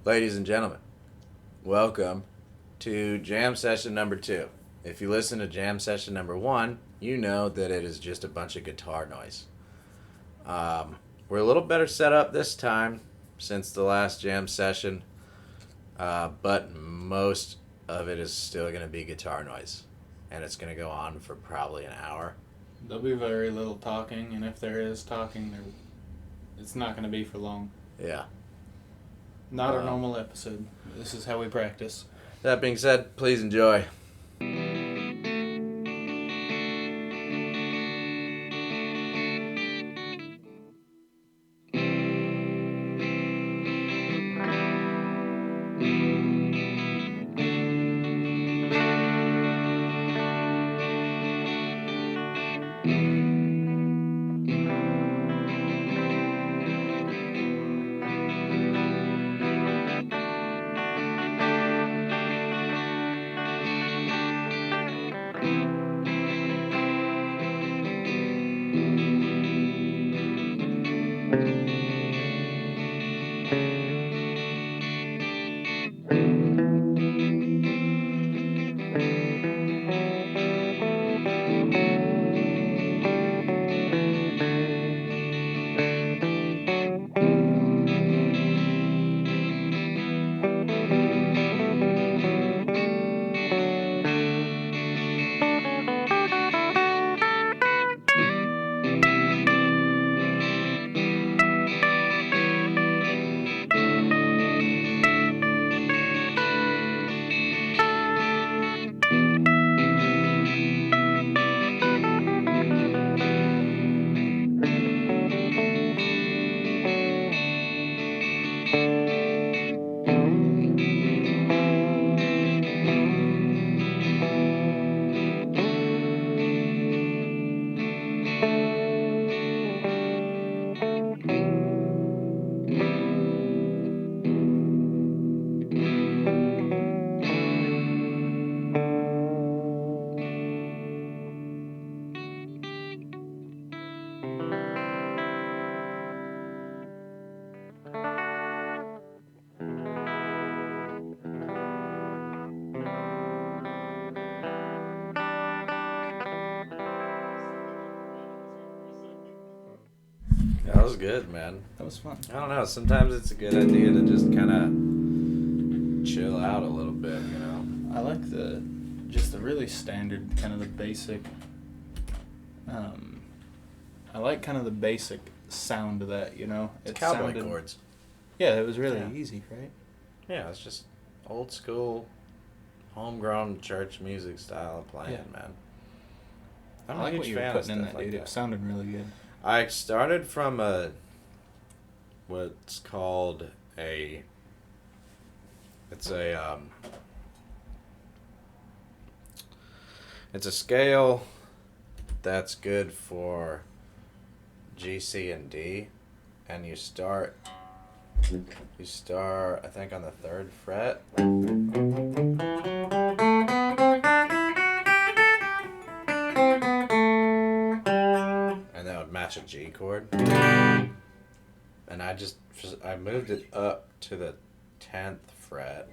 Ladies and gentlemen, welcome to Jam Session number 2. If you listen to Jam Session number 1, you know that it is just a bunch of guitar noise. We're a little better set up this time since the last Jam Session, but most of it is still going to be guitar noise. And it's going to go on for probably an hour. There'll be very little talking, and if there is talking, it's not going to be for long. Yeah. Not our normal episode. This is how we practice. That being said, please enjoy. That was good, man. That was fun. I don't know. Sometimes it's a good idea to just kind of chill out a little bit, you know? I like the really standard, kind of the basic, I like kind of the basic sound of that, you know? It's cowboy chords. Yeah, it was really easy, right? Yeah, it's just old school, homegrown church music style of playing, man. I like what you were putting in that, dude. It sounded really good. I started from what's called it's a scale that's good for G, C, and D, and you start I think on the 3rd fret. Match a G chord, and I moved it up to the 10th fret,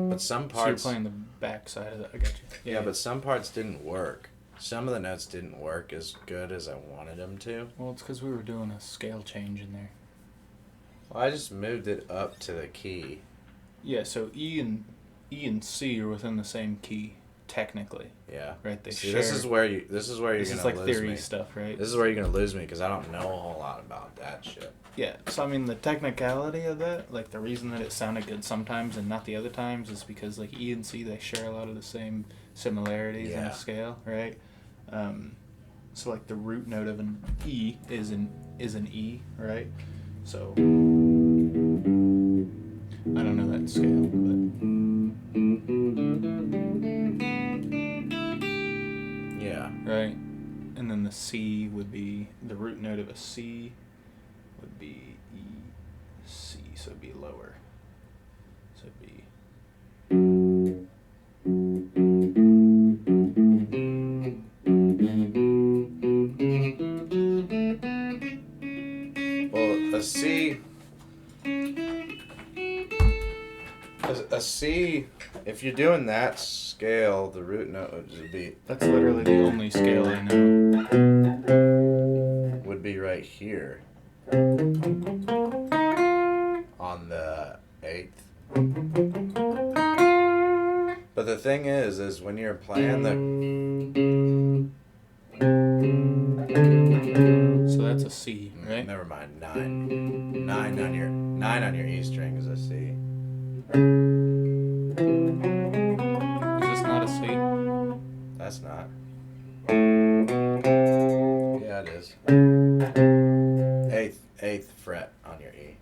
but some parts. So you're playing the back side of that. I got you. Yeah, but some parts didn't work. Some of the notes didn't work as good as I wanted them to. Well, it's because we were doing a scale change in there. Well, I just moved it up to the key. Yeah, so E and C are within the same key. Technically, yeah, right. They See, share. This is where you're gonna lose me. This is like theory stuff, right? This is where you're gonna lose me because I don't know a whole lot about that shit. Yeah, so I mean the technicality of that, like the reason that it sounded good sometimes and not the other times, is because like E and C, they share a lot of the same similarities in the scale, right? So like the root note of an E is an E, right? So I don't know that scale, but yeah, right. And then the C would be the root note of a C would be E, C, so it'd be lower. So it'd be. Well, a C A C, if you're doing that scale, the root note would be... That's literally the only scale I know. Would be right here. On the 8th. But the thing is when you're playing the... So that's a C, right? Never mind, 9. 9 on your E string is a C. Is this not a C? That's not. Yeah, it is. 8th fret on your E.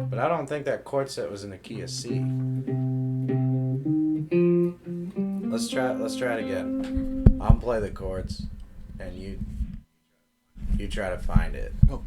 But I don't think that chord set was in the key of C. Let's try it again. I'll play the chords, and you try to find it. Oh.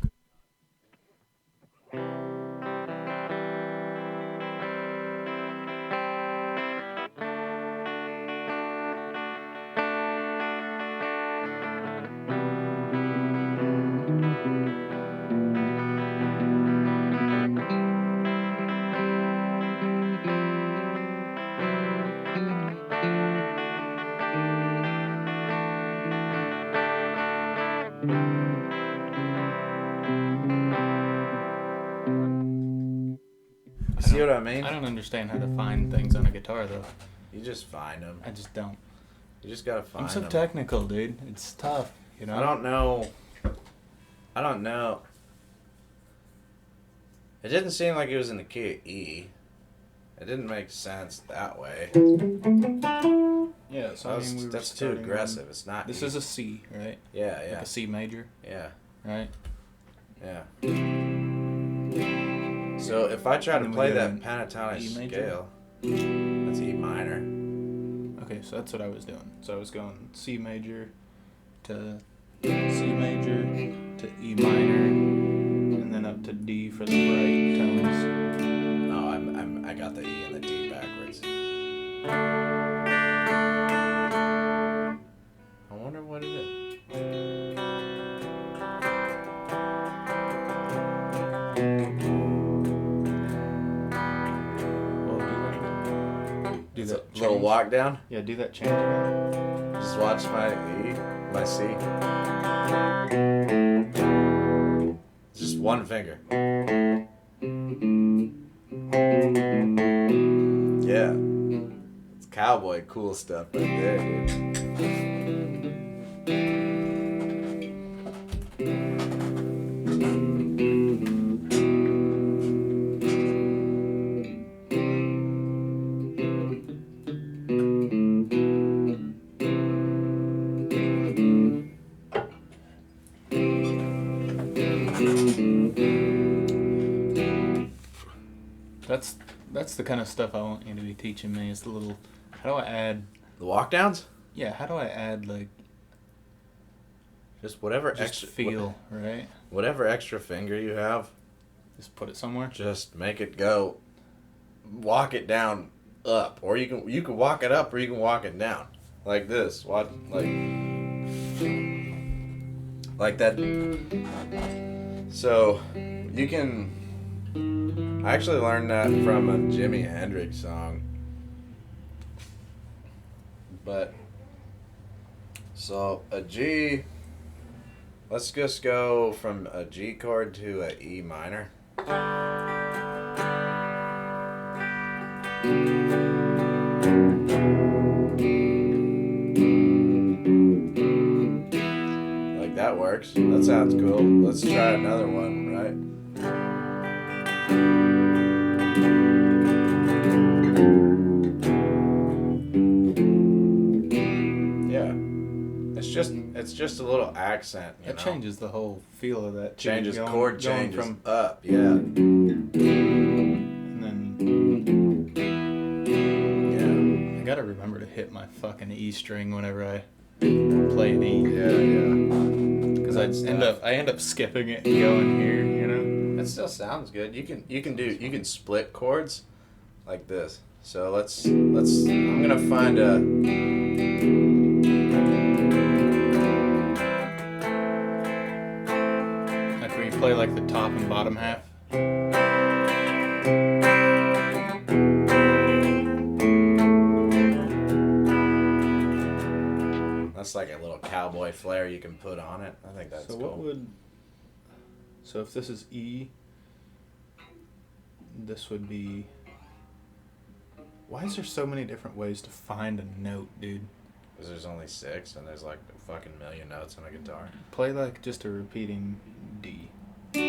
See what I mean? I don't understand how to find things on a guitar, though. You just find them. I just don't. You just gotta find them. I'm so technical, dude. It's tough, you know? I don't know. It didn't seem like it was in the key of E. It didn't make sense that way. Yeah, so That's too aggressive. It's not. This is a C, right? Yeah, yeah. Like a C major, Yeah, right? yeah. So if I try to play that pentatonic E major? scale, that's E minor. Okay, so that's what I was doing. So I was going C major to C major to E minor, and then up to D for the bright tones. No, I got the E and the D backwards. I wonder what it is. Do that change. Little walk down. Yeah, do that change again. Just watch my E, my C. Just one finger. Yeah. It's cowboy cool stuff right there, dude. That's the kind of stuff I want you to be teaching me. Is the little, how do I add? The walk downs? Yeah, how do I add like? Just whatever Just extra feel, right? Whatever extra finger you have, Just put it somewhere. just make it go. Walk it down up, or you can walk it up, or you can walk it down, like this. What like that. So you can. I actually learned that from a Jimi Hendrix song. But so a G. Let's just go from a G chord to a E minor. Like that works. That sounds cool. Let's try another one, right? Yeah. It's just a little accent, you That know? changes the whole feel of that. too. Changes Going- chord going changes from, up, yeah. and then Yeah. I gotta remember to hit my fucking E string whenever I play an E. Yeah. Because That's I end up skipping it and going here, you know. It still sounds good. You can split chords like this. So I'm gonna find a play like the top and bottom half. That's like a little cowboy flair you can put on it. I think that's so cool. So if this is E, this would be... Why is there so many different ways to find a note, dude? Because there's only 6 and there's like a fucking million notes on a guitar. Play like just a repeating D. Okay,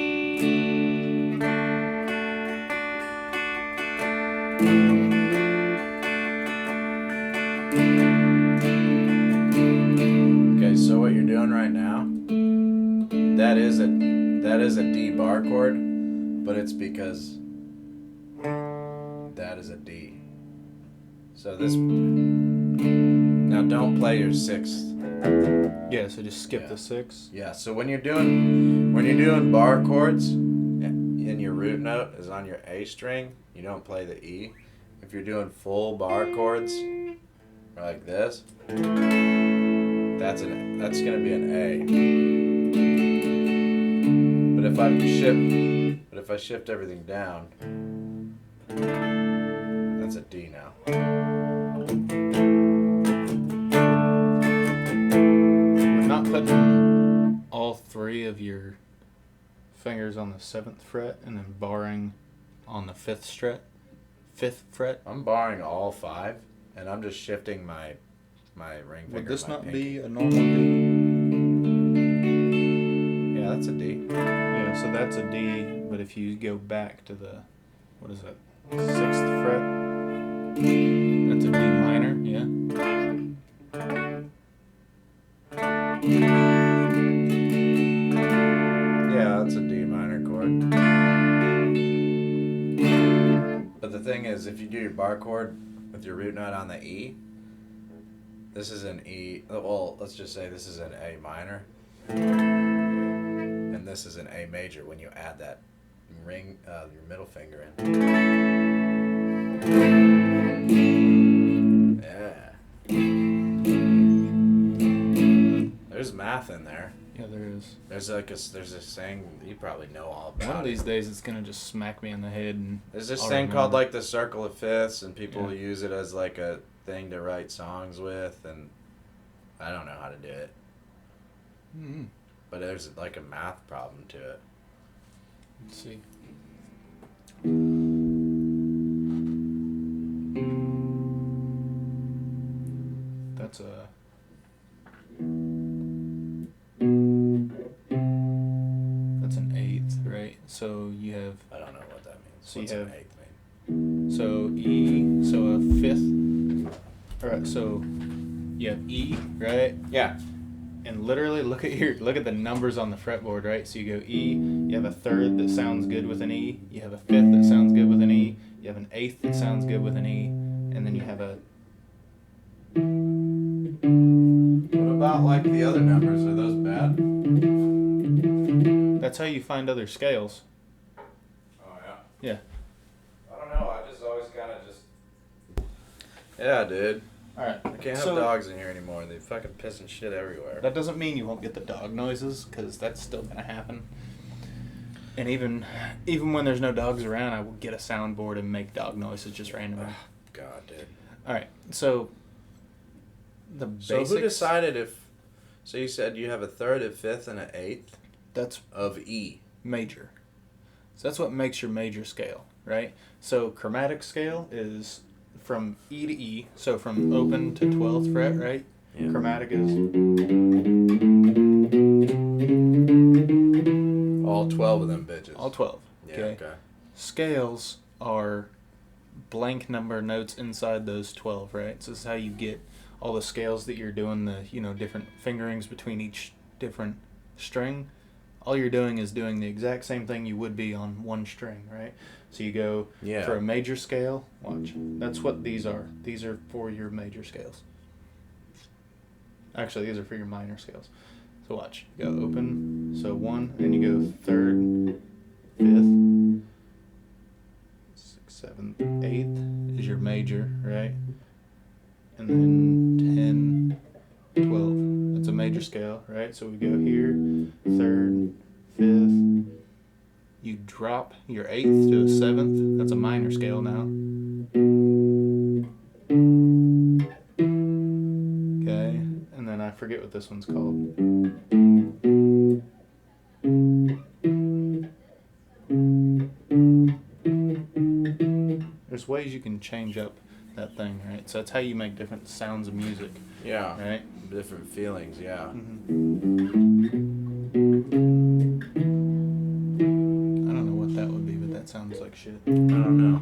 so what you're doing right now, that is a D bar chord, but it's because that is a D. So this... Now don't play your 6th. Yeah, so just skip the 6. Yeah, so when you're doing bar chords and your root note is on your A string, you don't play the E. If you're doing full bar chords like this, that's gonna be an A. But if I shift everything down, that's a D now. We're not putting all 3 of your fingers on the 7th fret and then barring on the 5th fret. I'm barring all 5, and I'm just shifting my ring finger. Would this not pinky. be a normal D? Yeah, that's a D. Yeah, so that's a D, but if you go back to the, what is that, 6th fret, that's a D minor, yeah? Yeah, that's a D minor chord. But the thing is, if you do your bar chord with your root note on the E, this is an E. Well, let's just say this is an A minor, and this is an A major when you add that ring, your middle finger in. Yeah. There's math in there. Yeah, there is. There's a saying you probably know all about. One of these days it's going to just smack me in the head. And there's this I'll thing remember. called like the circle of fifths, and people Yeah. use it as like a thing to write songs with, and I don't know how to do it. Mm-hmm. But there's like a math problem to it. Let's see. That's a... That's an 8th, right? So you have... I don't know what that means. So What's you an have- eighth mean? So E, so a 5th. Alright, so you have E, right? Yeah. And literally look at the numbers on the fretboard, right? So you go E, you have a 3rd that sounds good with an E, you have a 5th that sounds good with an E, you have an 8th that sounds good with an E, and then you have a... What about like the other numbers? Are those bad? That's how you find other scales. Oh yeah. Yeah. I don't know. I just always kind of just. Yeah, dude. Alright. I can't have dogs in here anymore. They fucking pissing shit everywhere. That doesn't mean you won't get the dog noises, because that's still going to happen. And even when there's no dogs around, I will get a soundboard and make dog noises just randomly. God, dude. Alright, so the basics... So who decided if... So you said you have a 3rd, a 5th, and an 8th That's of E. major. So that's what makes your major scale, right? So chromatic scale is from E to E, so from open to 12th fret, right? Yeah. Chromatic is All 12 of them bitches. all 12. Yeah, okay. Scales are blank number notes inside those 12, right? So this is how you get all the scales that you're doing, the different fingerings between each different string. All you're doing is doing the exact same thing you would be on one string, right? So you go for a major scale. Watch. That's what these are. These are for your major scales. Actually, these are for your minor scales. So watch. You go open. So 1, and you go 3rd, 5th, 6th, 7th, 8th is your major, right? And then 10, 12. That's a major scale, right? So we go here, 3rd, 5th, you drop your 8th to a 7th. That's a minor scale now. Okay, and then I forget what this one's called. There's ways you can change up that thing, right? So that's how you make different sounds of music. Yeah. Right? Different feelings, yeah. I don't know what that would be, but that sounds like shit. I don't know.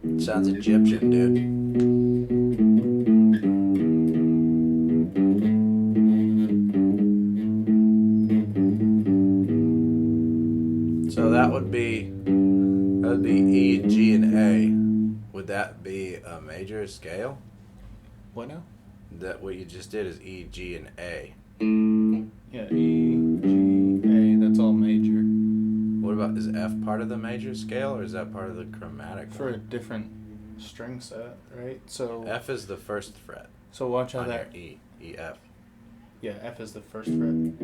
It sounds Egyptian, dude. So that would be E, G, and A. Would that be a major scale? What now? That what you just did is E, G, and A. Yeah, E, G, A, that's all major. What about, is F part of the major scale, or is that part of the chromatic For a one? different string set, right? So F is the first fret so watch how on that... your E, F. Yeah, F is the first fret.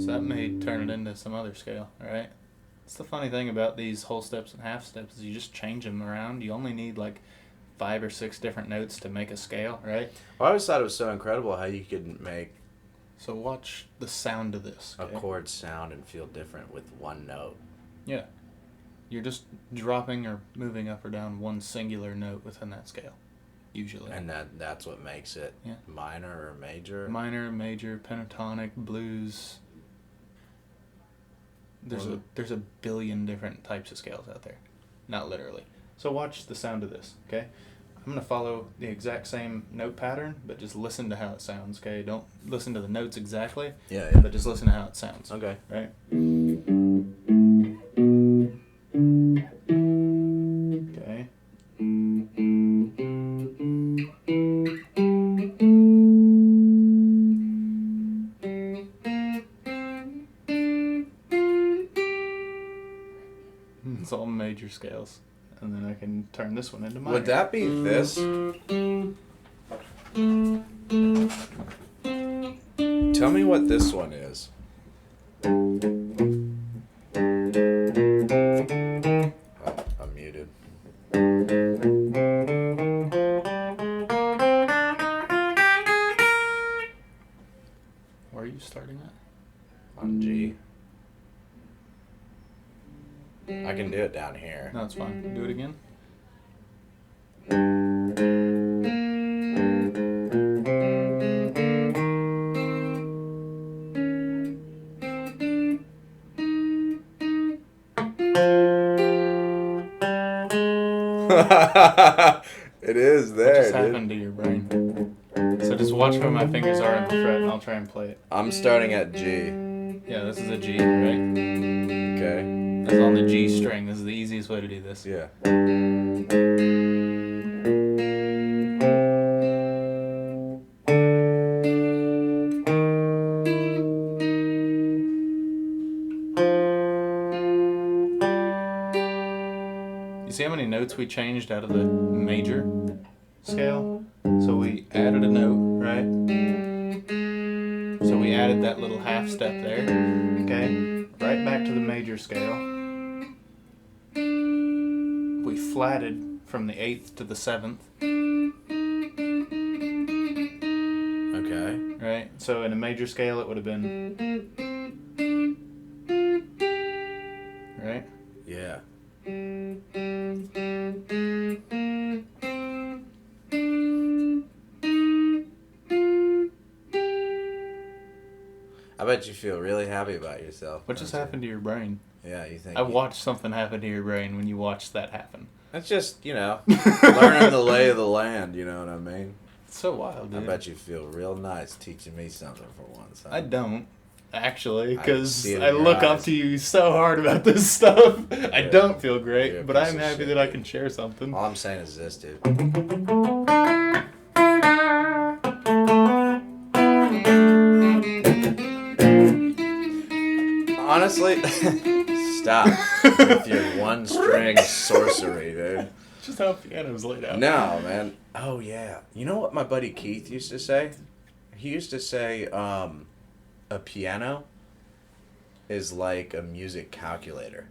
So that may turn it into some other scale, right? It's the funny thing about these whole steps and half steps is you just change them around. You only need like 5 or 6 different notes to make a scale, right? Well, I always thought it was so incredible how you could make So watch the sound of this. a Okay? chord sound and feel different with one note. Yeah. You're just dropping or moving up or down one singular note within that scale, usually. And that's what makes it minor or major. Minor, major, pentatonic, blues. There's a billion different types of scales out there. Not literally. So watch the sound of this, okay? I'm going to follow the exact same note pattern, but just listen to how it sounds, okay? Don't listen to the notes exactly, Yeah. but just listen to how it sounds. Okay. Right? Okay. It's all major scales. And then I can turn this one into minor. Would that be this? Tell me what this one is. Oh, I'm muted. Where are you starting at? On G. I can do it down here. No, it's fine. Do it again. It is there. What just dude. happened to your brain? So just watch where my fingers are on the fret, and I'll try and play it. I'm starting at G. Yeah, this is a G, right? Okay. This is on the G string. This is the easiest way to do this. Yeah. You see how many notes we changed out of the major scale? So we added a note, right? So we added that little half step there, okay? Right back to the major scale. We flatted from the 8th to the 7th, Okay. right? So in a major scale it would have been, right? Yeah. I bet you feel really happy about yourself. What just don't you? happened to your brain? Yeah, you think. I watched something happen to your brain when you watched that happen. That's just, learning the lay of the land, you know what I mean? It's so wild, dude. I bet you feel real nice teaching me something for once. Huh? I don't, actually, I because see it in I your look up eyes. to you so hard about this stuff. I Yeah. don't feel You're great, a but piece I'm of happy shit, that I dude. can share something. All I'm saying is this, dude. Honestly, stop with your one string sorcery, dude. Just how piano's laid out. No, man. Oh, yeah. You know what my buddy Keith used to say? He used to say, a piano is like a music calculator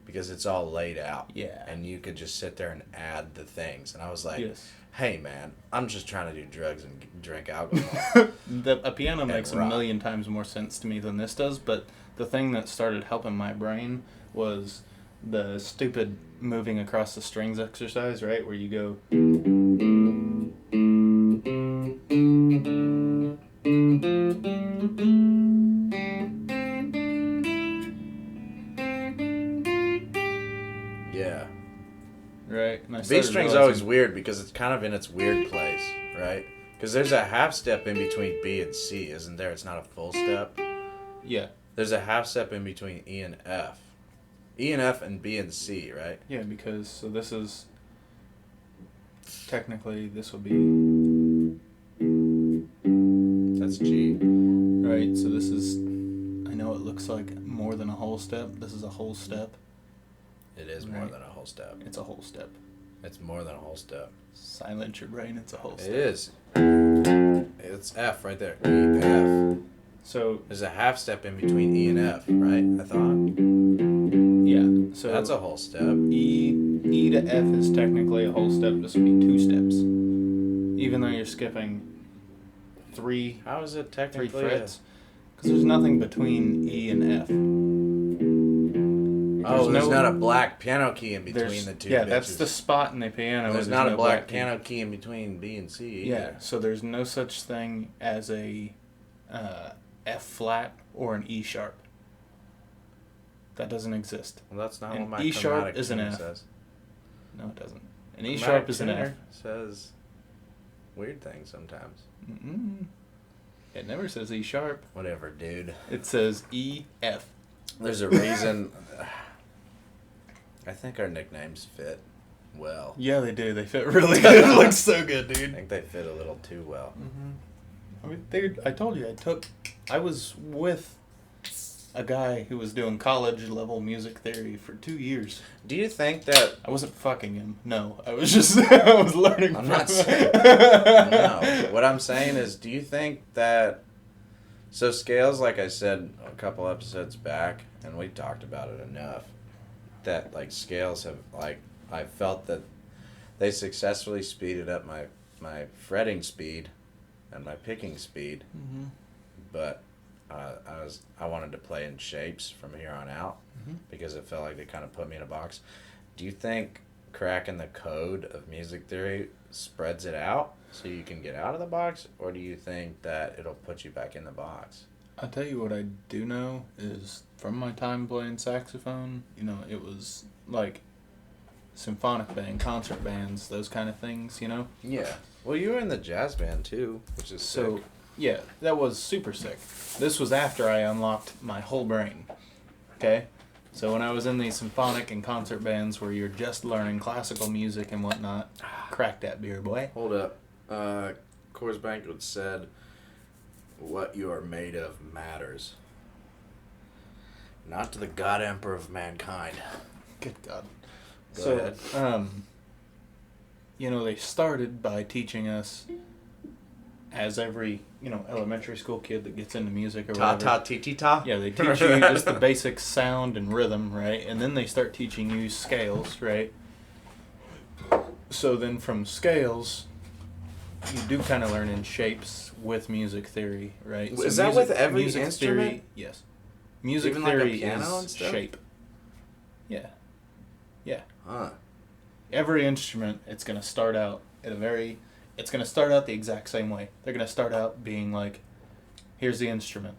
because it's all laid out. Yeah. And you could just sit there and add the things. And I was like, Yes. hey, man, I'm just trying to do drugs and drink alcohol. A piano makes a million times more sense to me than this does, but the thing that started helping my brain was the stupid moving across the strings exercise, right? Where you go... Yeah. Right? B string's always weird because it's kind of in its weird place, right? Because there's a half step in between B and C, isn't there? It's not a full step. Yeah. There's a half step in between E and F. E and F and B and C, right? Yeah, because so this is technically this will be that's G. Right, so this is, I know it looks like more than a whole step. This is a whole step. It is more than a whole step. It's a whole step. It's more than a whole step. Silence your brain, it's a whole step. It is. It's F right there. E, F. So there's a half step in between E and F, right? I thought. Yeah. So that's a whole step. E to F is technically a whole step. This would be 2 steps. Even though you're skipping 3. How is it technically 3 frets? Because there's nothing between E and F. There's not a black piano key in between the two. Yeah, bitches. That's the spot in the piano. There's not a black piano key in between B and C either. Yeah, so there's no such thing as a F flat or an E sharp. That doesn't exist. Well, that's not an what my E sharp chromatic is an tune F. says. No, it doesn't. An E sharp is an F. Says weird things sometimes. Mm-mm. It never says E sharp. Whatever, dude. It says E F. There's a reason. I think our nicknames fit well. Yeah, they do. They fit really good. It looks so good, dude. I think they fit a little too well. Mm-hmm. I mean, dude, I told you I was with a guy who was doing college level music theory for 2 years. Do you think that I wasn't fucking him? No, I was just I was learning. I'm not saying. No, what I'm saying is, do you think that? So scales, like I said a couple episodes back, and we talked about it enough, that like scales have like I felt that they successfully speeded up my fretting speed and my picking speed, but I wanted to play in shapes from here on out because it felt like they kind of put me in a box. Do you think cracking the code of music theory spreads it out so you can get out of the box, or do you think that it'll put you back in the box? I'll tell you what I do know is from my time playing saxophone, it was like symphonic band, concert bands, those kind of things, Yeah. Well, you were in the jazz band too, which is sick. Yeah, that was super sick. This was after I unlocked my whole brain. Okay? So when I was in these symphonic and concert bands where you're just learning classical music and whatnot, crack that beer, boy. Hold up. Coors Banquet said, "What you are made of matters. Not to the God Emperor of mankind." Good God. Go ahead. They started by teaching us, as every, elementary school kid that gets into music or whatever. Ta-ta-ti-ti-ta? Yeah, they teach you just the basic sound and rhythm, right? And then they start teaching you scales, right? So then from scales, you do kind of learn in shapes with music theory, right? Is that with every instrument? Theory, yes. Music Even theory like a piano is and stuff? shape. Yeah. Yeah. Huh. Every instrument, it's going to start out it's going to start out the exact same way. They're going to start out being like, here's the instrument.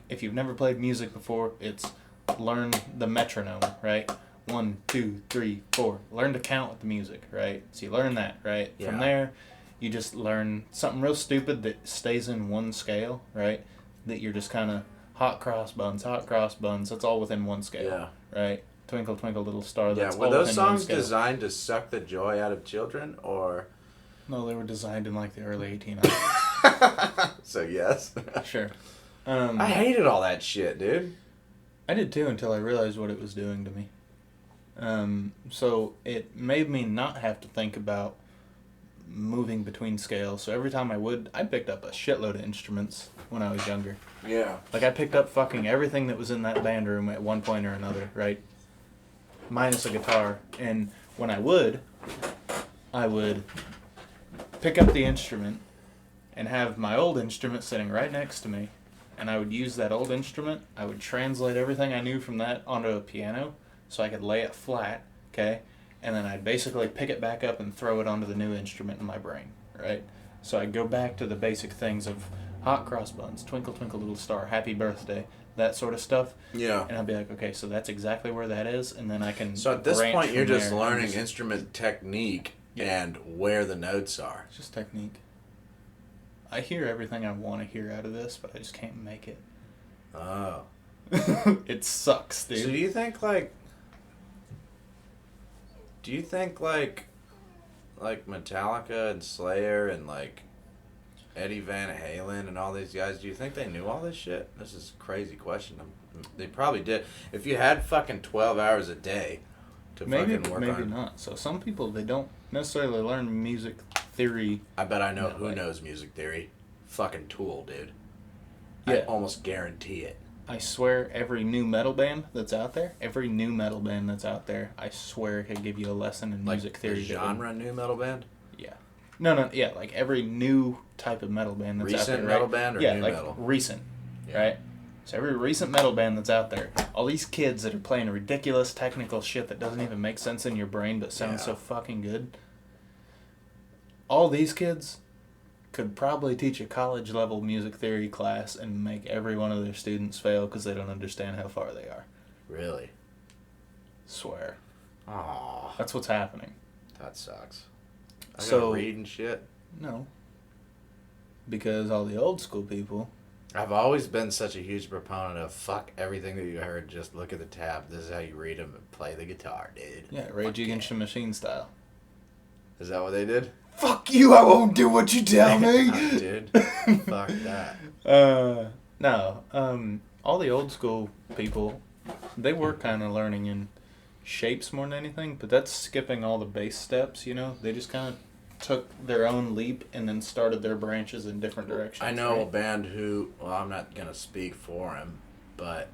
If you've never played music before, it's learn the metronome, right? 1, 2, 3, 4. Learn to count with the music, right? So you learn that, right? Yeah. From there, you just learn something real stupid that stays in one scale, right? That you're just kind of hot cross buns. That's all within one scale, right? Twinkle, twinkle, little star. That's were all those within one songs scale. designed to suck the joy out of children, or? No, they were designed in like the early 1800s. So yes. Sure. I hated all that shit, dude. I did too until I realized what it was doing to me. So it made me not have to think about moving between scales. So every time I picked up a shitload of instruments when I was younger. Yeah. Like, I picked up fucking everything that was in that band room at one point or another, right? Minus a guitar. And when I would pick up the instrument and have my old instrument sitting right next to me, and I would use that old instrument. I would translate everything I knew from that onto a piano so I could lay it flat, okay? And then I'd basically pick it back up and throw it onto the new instrument in my brain, right? So I'd go back to the basic things of hot cross buns, twinkle twinkle little star, happy birthday, that sort of stuff. Yeah. And I'd be like, okay, so that's exactly where that is, and then I can. So at this point, you're just learning just instrument technique and where the notes are. It's just technique. I hear everything I want to hear out of this, but I just can't make it. Oh. It sucks, dude. So do you think like Metallica and Slayer and like Eddie Van Halen and all these guys, do you think they knew all this shit? This is a crazy question. They probably did. If you had fucking 12 hours a day to fucking work on... Maybe not. So some people, they don't necessarily learn music theory. I bet I know who knows music theory. Fucking Tool, dude. Yeah. I almost guarantee it. I swear every new metal band that's out there, I swear could give you a lesson in music theory. Genre new metal band? Yeah. No, yeah, like every new type of metal band that's out there, Recent metal band or new metal? Yeah, like recent, right? So every recent metal band that's out there, all these kids that are playing ridiculous technical shit that doesn't even make sense in your brain but sounds so fucking good, all these kids could probably teach a college-level music theory class and make every one of their students fail because they don't understand how far they are. Really? Swear. Aww. That's what's happening. That sucks. I So gotta read and shit. No. Because all the old school people... I've always been such a huge proponent of fuck everything that you heard, just look at the tab, this is how you read them and play the guitar, dude. Yeah, Rage Against the Machine style. Is that what they did? Fuck you, I won't do what you tell me! Oh, dude. Fuck that. No. All the old school people, they were kind of learning in shapes more than anything, but that's skipping all the bass steps, you know? They just kind of took their own leap and then started their branches in different directions. I know a band who, well, I'm not going to speak for him, but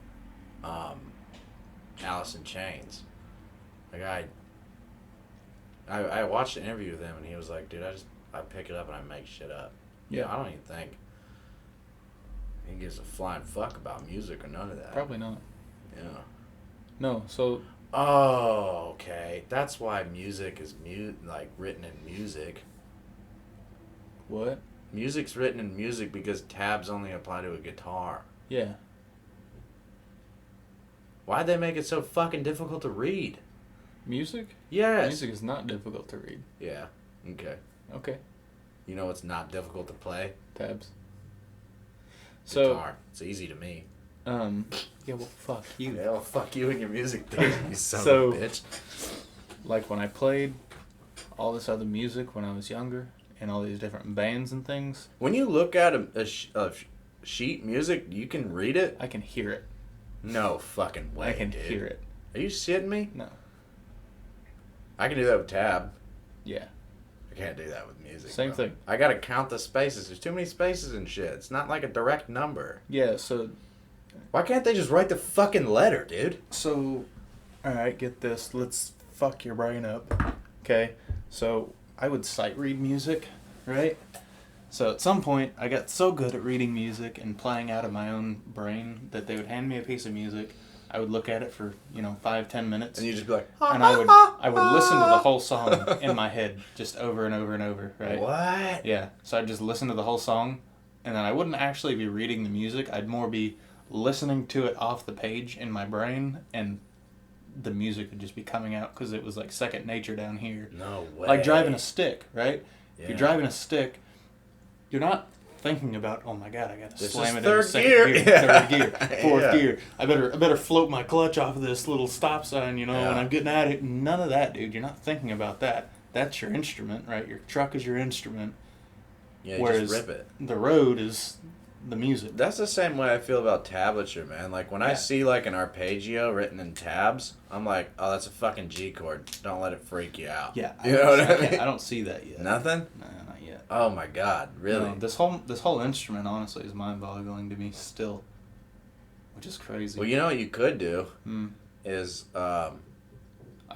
Alice in Chains. Like, I watched an interview with him, and he was like, dude, I pick it up and I make shit up. Yeah. I don't even think he gives a flying fuck about music or none of that. Probably not. Yeah. No, so... Oh, okay. That's why music is written in music. What? Music's written in music because tabs only apply to a guitar. Yeah. Why'd they make it so fucking difficult to read? Music? Yes. Music is not difficult to read. Yeah. Okay. Okay. You know what's not difficult to play? Tabs. Guitar. It's easy to me. Yeah, well, fuck you. Yeah, well, fuck you and your music theory, you son So, of a bitch. Like when I played all this other music when I was younger, and all these different bands and things. When you look at a sheet music, you can read it? I can hear it. No fucking way, I can dude. hear it. Are you shitting me? No. I can do that with tab. Yeah. I can't do that with music. Same bro. thing. I gotta count the spaces. There's too many spaces and shit. It's not like a direct number. Yeah, so... Why can't they just write the fucking letter, dude? So, alright, get this. Let's fuck your brain up. Okay? So, I would sight read music, right? So at some point, I got so good at reading music and playing out of my own brain that they would hand me a piece of music. I would look at it for, 5-10 minutes. And you'd just be like... And I would listen to the whole song in my head just over and over and over, right? What? Yeah. So I'd just listen to the whole song, and then I wouldn't actually be reading the music. I'd more be listening to it off the page in my brain, and the music would just be coming out because it was like second nature down here. No way. Like driving a stick, right? Yeah. If you're driving a stick, you're not thinking about, oh my god, I gotta slam it third into second gear. gear, Yeah. third gear, fourth gear. I better float my clutch off of this little stop sign, when I'm getting at it. None of that, dude. You're not thinking about that. That's your instrument, right? Your truck is your instrument. Yeah, Whereas just rip it. the road is the music. That's the same way I feel about tablature, man. Like, when I see, like, an arpeggio written in tabs, I'm like, oh, that's a fucking G chord. Don't let it freak you out. Yeah. You know what I mean? I don't see that yet. Nothing? No, not yet. Oh, my God. Really? No, this whole instrument, honestly, is mind-boggling to me still. Which is crazy. Well, you know what you could do? Is, I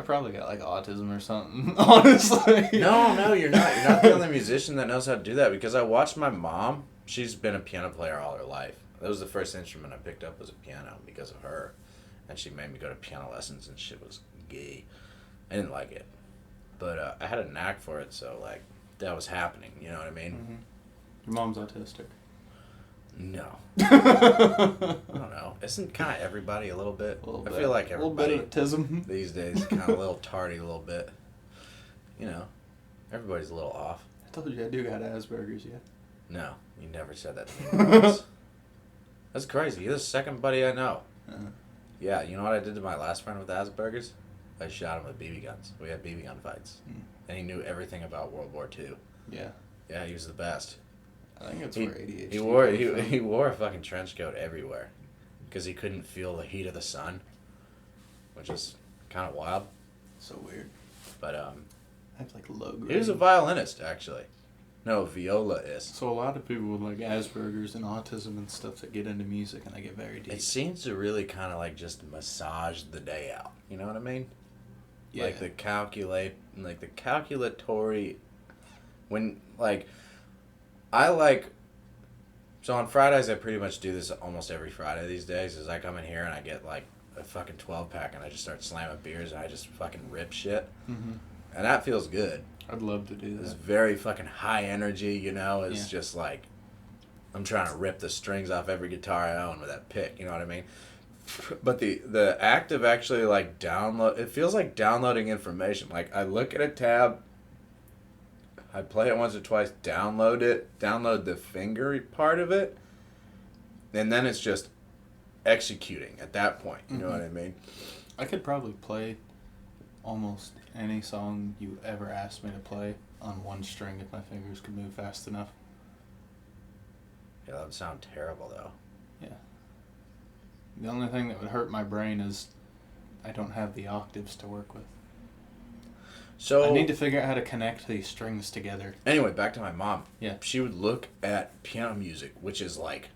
probably got, like, autism or something, honestly. No, you're not. You're not the only musician that knows how to do that, because I watched my mom. She's been a piano player all her life. That was the first instrument I picked up, was a piano, because of her. And she made me go to piano lessons, and shit was gay. I didn't like it. But I had a knack for it, so, like, that was happening. You know what I mean? Mm-hmm. Your mom's autistic. No. I don't know. Isn't kind of everybody a little bit? I feel like everybody a little bit of autism these days kind of a little tardy a little bit. You know, everybody's a little off. I told you I do got Asperger's, yeah. No, you never said that to me once. That's crazy. You're the second buddy I know. Yeah, you know what I did to my last friend with Asperger's? I shot him with BB guns. We had BB gun fights. And he knew everything about World War II. Yeah. Yeah, he was the best. I think it's where ADHD he wore a fucking trench coat everywhere because he couldn't feel the heat of the sun, which is kind of wild. So weird. But that's like low grade. he was a violinist, actually. No, violaist. So a lot of people with like Asperger's and autism and stuff that get into music and they get very deep. It seems to really kind of like just massage the day out. You know what I mean? Yeah. Like the calculatory, when like. So on Fridays, I pretty much do this almost every Friday these days, is I come in here and I get, like, a fucking 12-pack and I just start slamming beers and I just fucking rip shit. Mm-hmm. And that feels good. I'd love to do that. It's very fucking high energy, you know? It's just like, I'm trying to rip the strings off every guitar I own with that pick, you know what I mean? But the act of actually, like, it feels like downloading information. Like, I look at a tab, I play it once or twice, download the finger part of it, and then it's just executing at that point. You know what I mean? I could probably play almost any song you ever asked me to play on one string if my fingers could move fast enough. Yeah, that would sound terrible, though. Yeah. The only thing that would hurt my brain is I don't have the octaves to work with. So I need to figure out how to connect these strings together. Anyway, back to my mom. Yeah. She would look at piano music, which is like,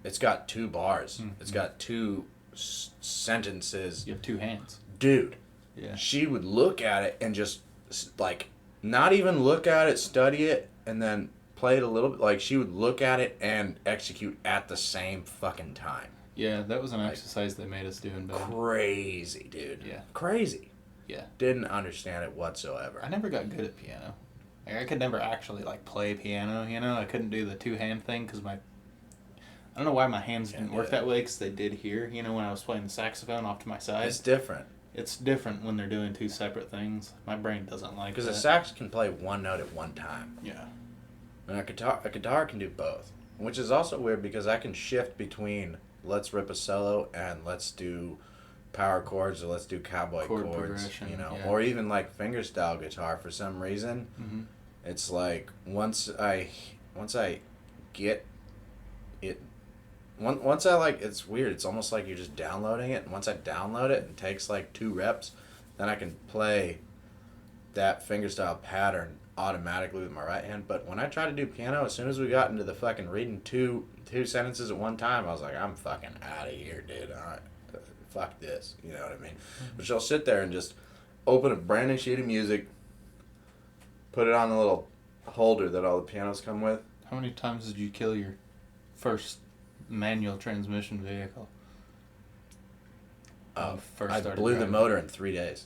it's got 2 bars. Mm-hmm. It's got 2 sentences. You have 2 hands. Dude. Yeah. She would look at it and just, like, not even look at it, study it, and then play it a little bit. Like, she would look at it and execute at the same fucking time. Yeah, that was an exercise they made us do in bed. Crazy, dude. Yeah. Crazy. Yeah. Didn't understand it whatsoever. I never got good at piano. Like, I could never actually, like, play piano, you know? I couldn't do the 2-hand thing because I don't know why my hands didn't work that way, because they did here, you know, when I was playing the saxophone off to my side. It's different. It's different when they're doing 2 separate things. My brain doesn't like that. Because a sax can play one note at one time. Yeah. And a guitar can do both. Which is also weird because I can shift between let's rip a solo and let's do power chords or let's do cowboy chords, you know, or even like fingerstyle guitar for some reason. Mm-hmm. It's like once I get it, once I like, it's weird. It's almost like you're just downloading it, and once I download it, it takes like 2 reps, then I can play that fingerstyle pattern automatically with my right hand. But when I try to do piano, as soon as we got into the fucking reading two sentences at one time, I was like, I'm fucking out of here, dude. All right. Fuck this, you know what I mean? But she'll sit there and just open a brand new sheet of music, put it on the little holder that all the pianos come with. How many times did you kill your first manual transmission vehicle? I blew the motor in 3 days.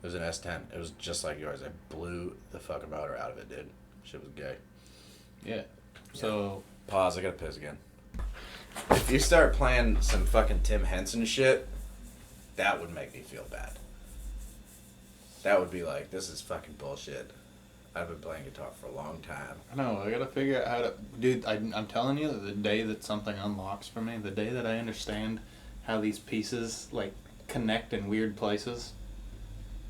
It was an S10. It was just like yours. I blew the fucking motor out of it, dude. Shit was gay. Yeah. So... Pause, I gotta piss again. If you start playing some fucking Tim Henson shit, that would make me feel bad. That would be like, this is fucking bullshit. I've been playing guitar for a long time. I know, I gotta figure out how to... Dude, I'm telling you, the day that something unlocks for me, the day that I understand how these pieces, like, connect in weird places,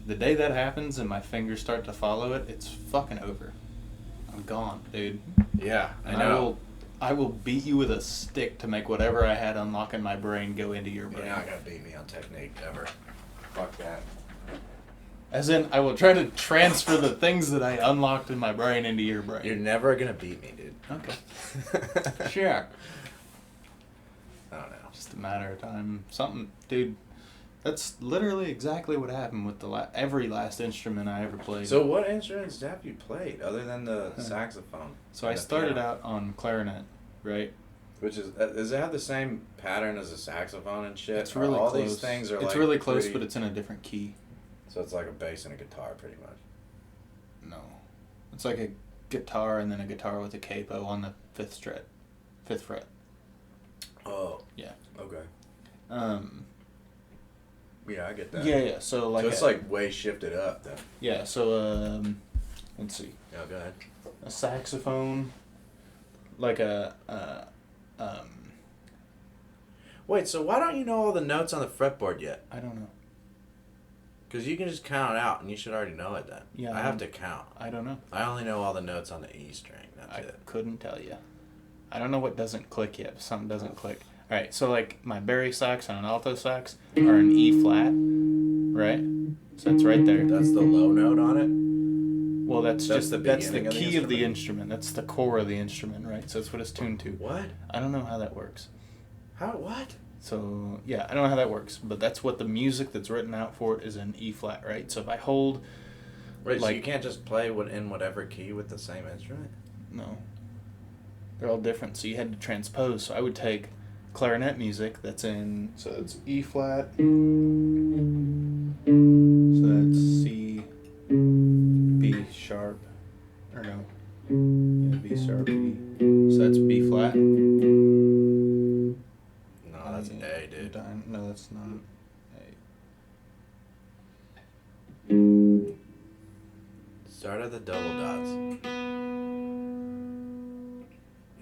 the day that happens and my fingers start to follow it, it's fucking over. I'm gone, dude. Yeah, I know. I will beat you with a stick to make whatever I had unlock in my brain go into your brain. You're not gonna beat me on technique ever. Fuck that. As in, I will try to transfer the things that I unlocked in my brain into your brain. You're never gonna beat me, dude. Okay. Sure. I don't know. Just a matter of time. Something, dude. That's literally exactly what happened with every last instrument I ever played. So what instruments have you played other than the saxophone? So I started out on clarinet, right? Which is, does it have the same pattern as a saxophone and shit? It's really all close. These things are it's like really close, pretty, but it's in a different key. So it's like a bass and a guitar, pretty much. No, it's like a guitar and then a guitar with a capo on the fifth fret. Oh. Yeah. Okay. Yeah, I get that. Yeah. So like. So it's like way shifted up then. Yeah. So let's see. Yeah, go ahead. A saxophone, like a Wait, so why don't you know all the notes on the fretboard yet? I don't know. Because you can just count it out, and you should already know it then. Yeah. I have to count. I don't know. I only know all the notes on the E string. That's it. Couldn't tell you. I don't know what doesn't click yet. Something doesn't click. All right, so like my bari sax and an alto sax are an E flat, right? So that's right there. That's the low note on it? Well, that's the beginning key of the instrument. That's the core of the instrument, right? So that's what it's tuned to. What? I don't know how that works. What? So, yeah, I don't know how that works, but that's what the music that's written out for it is in E flat, right? So if I hold... Right, so you can't just play in whatever key with the same instrument? No. They're all different, so you had to transpose. So I would take clarinet music that's in... So it's E flat. So that's C, B sharp. Or no. Yeah, B sharp, E. So that's B flat. No, that's an A, dude. No, that's not A. Start at the double dots.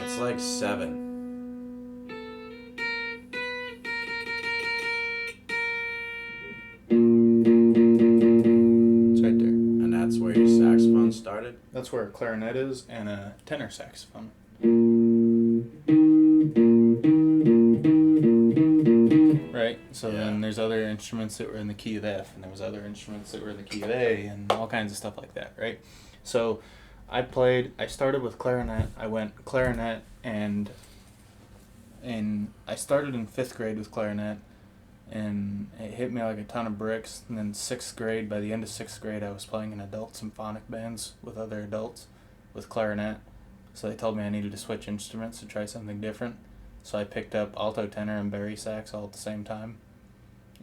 It's like 7. It's right there. And that's where your saxophone started? That's where a clarinet is and a tenor saxophone. Right? So then there's other instruments that were in the key of F, and there was other instruments that were in the key of A, and all kinds of stuff like that, right? So I started with clarinet. I went clarinet, and I started in 5th grade with clarinet, and it hit me like a ton of bricks. And then 6th grade, by the end of 6th grade, I was playing in adult symphonic bands with other adults with clarinet. So they told me I needed to switch instruments to try something different. So I picked up alto, tenor, and bari sax all at the same time.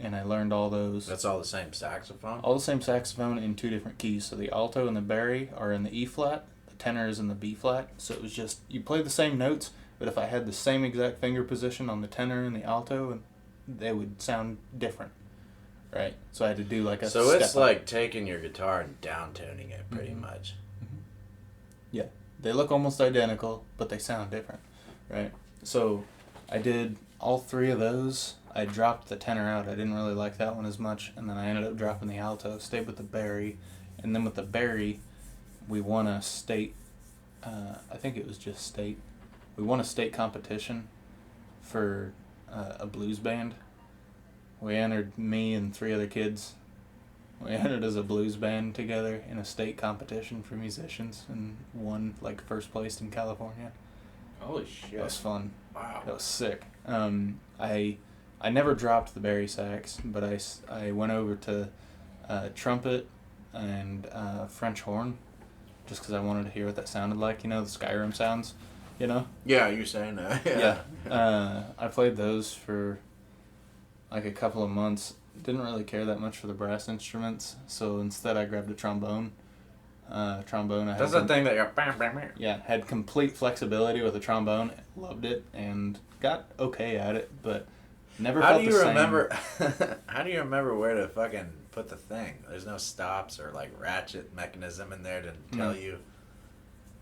And I learned all those. That's all the same saxophone? All the same saxophone in 2 different keys. So the alto and the bari are in the E flat. The tenor is in the B flat. So it was just, you play the same notes, but if I had the same exact finger position on the tenor and the alto, they would sound different. Right? So I had to do like a So it's step like up. taking your guitar and down-tuning it pretty much. Yeah. They look almost identical, but they sound different. Right? So I did all 3 of those. I dropped the tenor out. I didn't really like that one as much. And then I ended up dropping the alto, stayed with the bari. And then with the bari, we won a state, I think it was just state. We won a state competition for a blues band. We entered, me and 3 other kids. We entered as a blues band together in a state competition for musicians and won like 1st place in California. Holy shit. That was fun. Wow. That was sick. I never dropped the bari sax, but I went over to trumpet and French horn just because I wanted to hear what that sounded like. You know, the Skyrim sounds, you know? Yeah, you're saying that. Yeah. I played those for like a couple of months. Didn't really care that much for the brass instruments, so instead I grabbed a trombone. I That's the thing that you're... Yeah, had complete flexibility with the trombone. Loved it and got okay at it, but never felt the same. How do you remember where to fucking put the thing? There's no stops or like ratchet mechanism in there to tell you.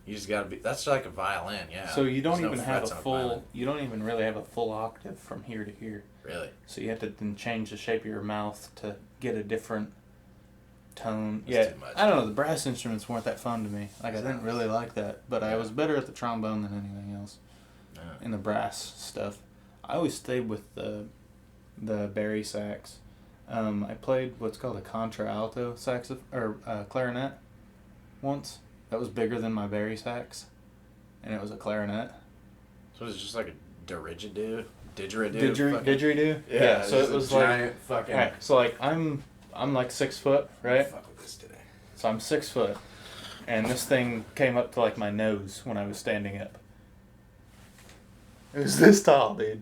You just gotta be... That's like a violin, yeah. So you don't There's even no have a frets on full... violin. You don't even really have a full octave from here to here. Really? So you have to then change the shape of your mouth to get a different tone. That's too much. I don't know. The brass instruments weren't that fun to me. Like I didn't really like that, but I was better at the trombone than anything else. and the brass stuff. I always stayed with the bari sax. I played what's called a contralto clarinet once. That was bigger than my bari sax, and it was a clarinet. So it was just like a didgeridoo? Didgeridoo? Yeah, so it was giant like... fucking... Right, so like, I'm like 6 foot, right? Fuck with this today. So I'm 6 foot, and this thing came up to like my nose when I was standing up. It was this tall, dude.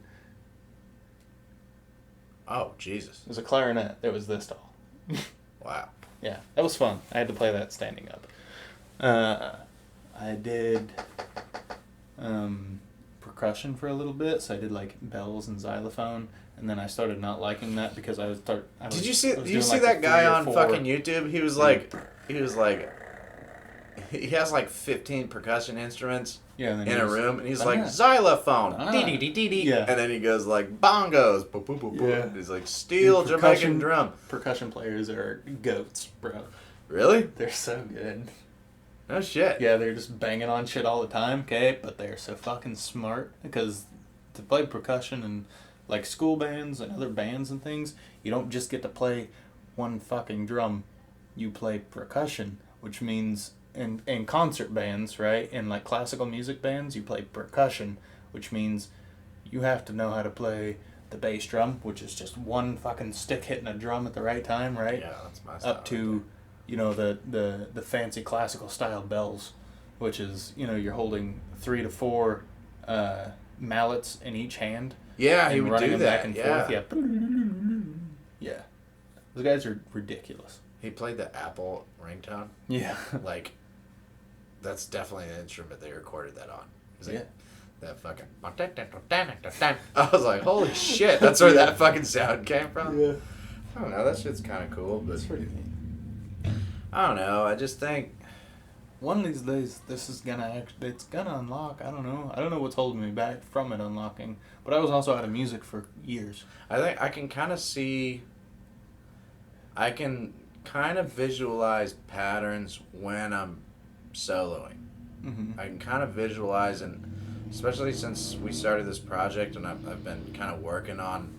Oh, Jesus. It was a clarinet. It was this tall. Wow. Yeah, that was fun. I had to play that standing up. I did percussion for a little bit, so I did like bells and xylophone, and then I started not liking that because Did you see that guy on fucking YouTube? He has like 15 percussion instruments in a room, and he's like xylophone, dee. Yeah. And then he goes like bongos, boop, boop, boop, boop. Yeah. He's like steel Jamaican drum. Percussion players are goats, bro. Really? They're so good. No shit. Yeah, they're just banging on shit all the time, okay? But they're so fucking smart because to play percussion and like school bands and other bands and things, you don't just get to play one fucking drum. You play percussion, which means in concert bands, right? In like classical music bands, you play percussion, which means you have to know how to play the bass drum, which is just one fucking stick hitting a drum at the right time, right? Yeah, that's my style. Up to, you know, the fancy classical style bells, which is, you know, you're holding 3 to 4 mallets in each hand. Yeah, he would running do them that. back and Yeah. forth. Yeah. Those guys are ridiculous. He played the Apple ringtone. Yeah. Like, that's definitely an instrument they recorded that on. It was like, that fucking... I was like, holy shit, that's where that fucking sound came from? Yeah. I don't know, that shit's kind of cool, but... It's pretty neat. I don't know, I just think... One of these days, this is it's gonna unlock. I don't know what's holding me back from it unlocking. But I was also out of music for years. I think I can kind of see... I can kind of visualize patterns when I'm soloing. Mm-hmm. I can kind of visualize, and especially since we started this project and I've been kind of working on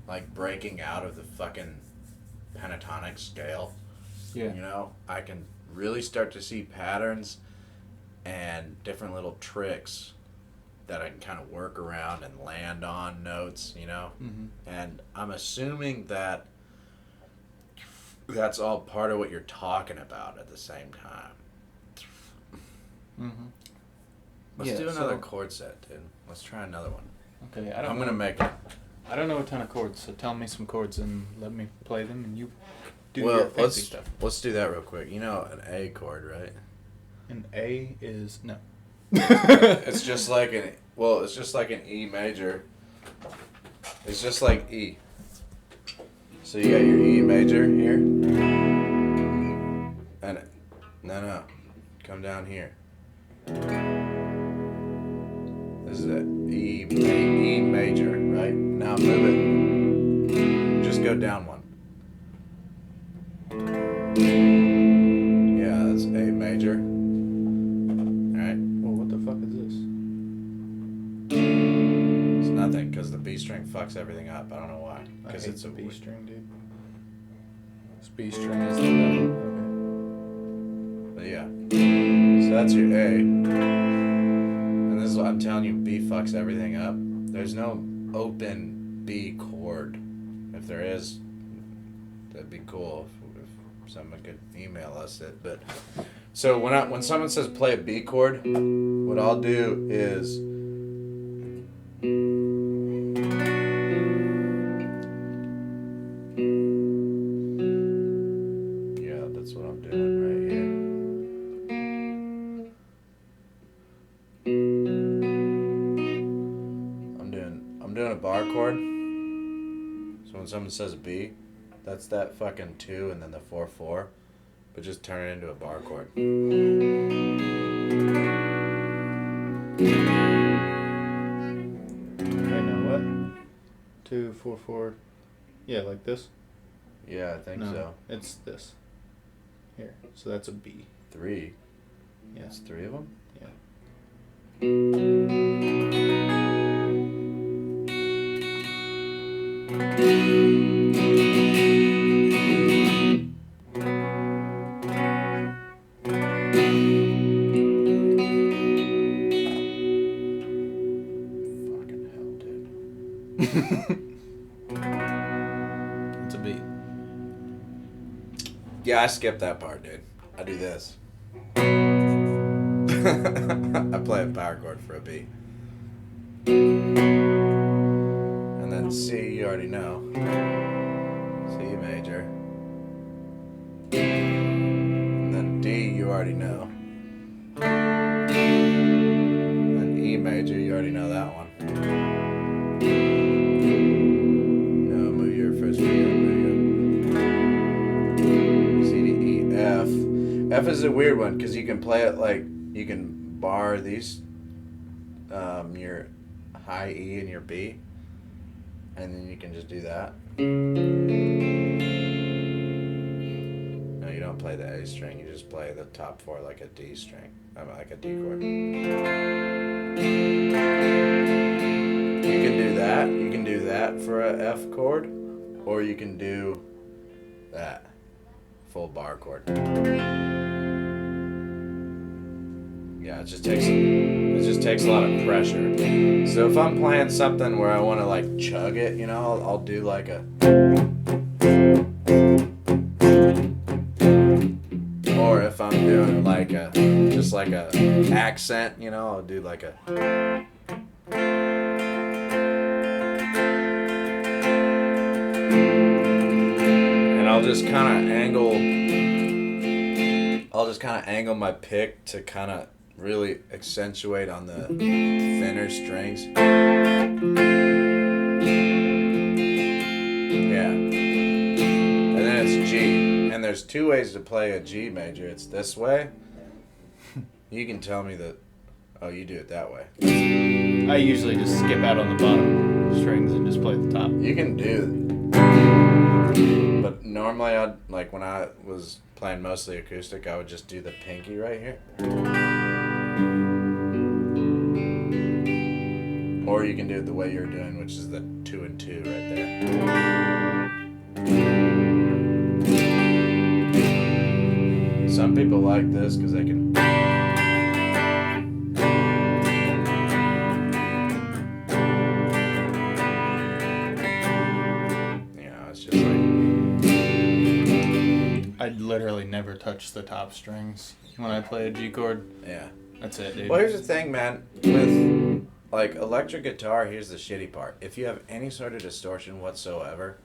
like breaking out of the fucking pentatonic scale. Yeah. You know, I can really start to see patterns and different little tricks that I can kind of work around and land on notes, you know? Mm-hmm. And I'm assuming that that's all part of what you're talking about at the same time. Mm-hmm. Let's do another chord set, dude. Let's try another one. Okay, I'm gonna make it. I don't know a ton of chords, so tell me some chords and let me play them, and you do your fancy stuff. Let's do that real quick. You know an A chord, right? An A is no. It's just like an E major. It's just like E. So you got your E major here, and no, come down here. This is it. E major, right? Now move it. Just go down one. Yeah, that's A major. Alright. Well, what the fuck is this? It's nothing, because the B string fucks everything up. I don't know why. Because it's a B string, dude. This B string is the level. Okay. But yeah. So that's your A. And this is what I'm telling you, B fucks everything up. There's no open B chord. If there is, that'd be cool if someone could email us it. But so when someone says play a B chord, what I'll do is yeah, that's what I'm doing right here. I'm doing a bar chord. So when someone says B, that's that fucking 2 and then the 4/4, but just turn it into a bar chord. Right now, what? 2, 4, 4. Yeah, like this. Yeah, I think so. It's this. Here, so that's a B. 3. Yeah. That's 3 of them. Yeah. It's a beat. Yeah, I skipped that part, dude. I do this. I play a power chord for a B. And then C, you already know. C major. And then D, you already know. And E major, you already know that one. No, move your first finger. C, D, E, F. F is a weird one because you can play it like you can bar these, your high E and your B, and then you can just do that. No, you don't play the A string. You just play the top four like a D string. Like a D chord. You can do that. You can do that for a F chord, or you can do that full bar chord. Yeah, it just takes a lot of pressure. So if I'm playing something where I want to like chug it, you know, I'll do like a, or if I'm doing like a just like a accent, you know, I'll do like a, and I'll just kind of angle my pick to kind of really accentuate on the thinner strings. Yeah. And then it's G. And there's two ways to play a G major. It's this way. You can tell me that, oh, you do it that way. I usually just skip out on the bottom strings and just play the top. You can do, but normally I'd, like when I was playing mostly acoustic, I would just do the pinky right here. Or you can do it the way you're doing, which is the 2 and 2 right there. Some people like this because they can. You know, it's just like. I literally never touch the top strings when I play a G chord. Yeah. That's it, dude. Well, here's the thing, man. With like electric guitar, here's the shitty part. If you have any sort of distortion whatsoever,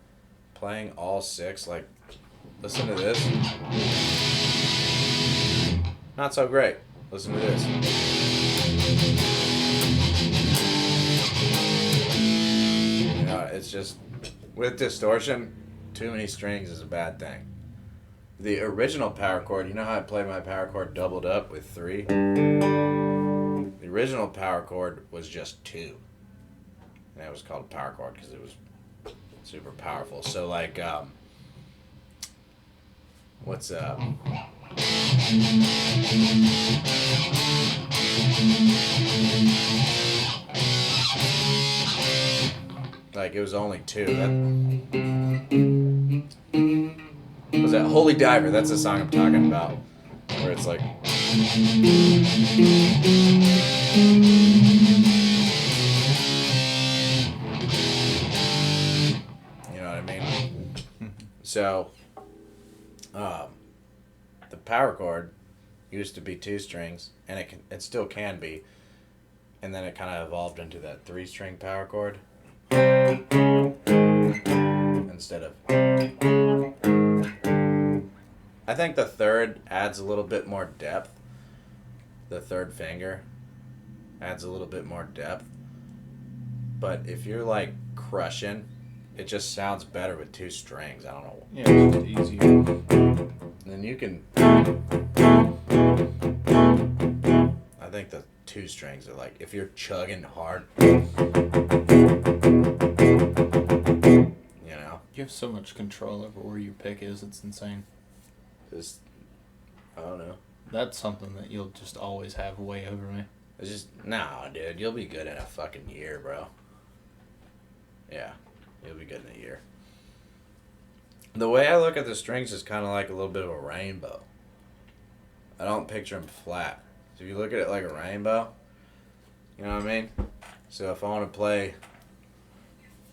playing all 6, like, listen to this. Not so great. Listen to this. You know, it's just, with distortion, too many strings is a bad thing. The original power chord, you know how I play my power chord doubled up with 3? The original power chord was just 2. And it was called power chord because it was super powerful. So like, what's like it was only 2. That was that Holy Diver. That's the song I'm talking about, where it's like. You know what I mean? So, the power chord used to be 2 strings, and it still can be, and then it kind of evolved into that 3-string power chord instead of. I think the 3rd adds a little bit more depth. The 3rd finger adds a little bit more depth. But if you're like crushing, it just sounds better with 2 strings. I don't know. Yeah, it's just easier. Then you can. I think the 2 strings are like, if you're chugging hard. You know? You have so much control over where your pick is, it's insane. Just, I don't know. That's something that you'll just always have way over me. It's just, nah, dude, you'll be good in a fucking year, bro. Yeah. You'll be good in a year. The way I look at the strings is kind of like a little bit of a rainbow. I don't picture them flat. So if you look at it like a rainbow, you know what I mean? So if I want to play,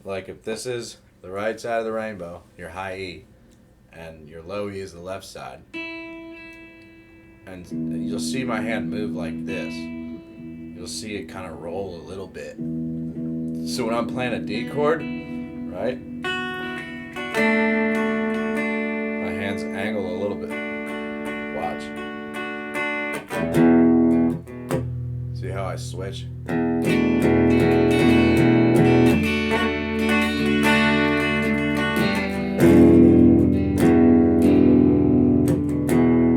like if this is the right side of the rainbow, your high E, and your low E is the left side, and you'll see my hand move like this. You'll see it kind of roll a little bit. So when I'm playing a D chord, right? My hands angle a little bit. Watch. See how I switch?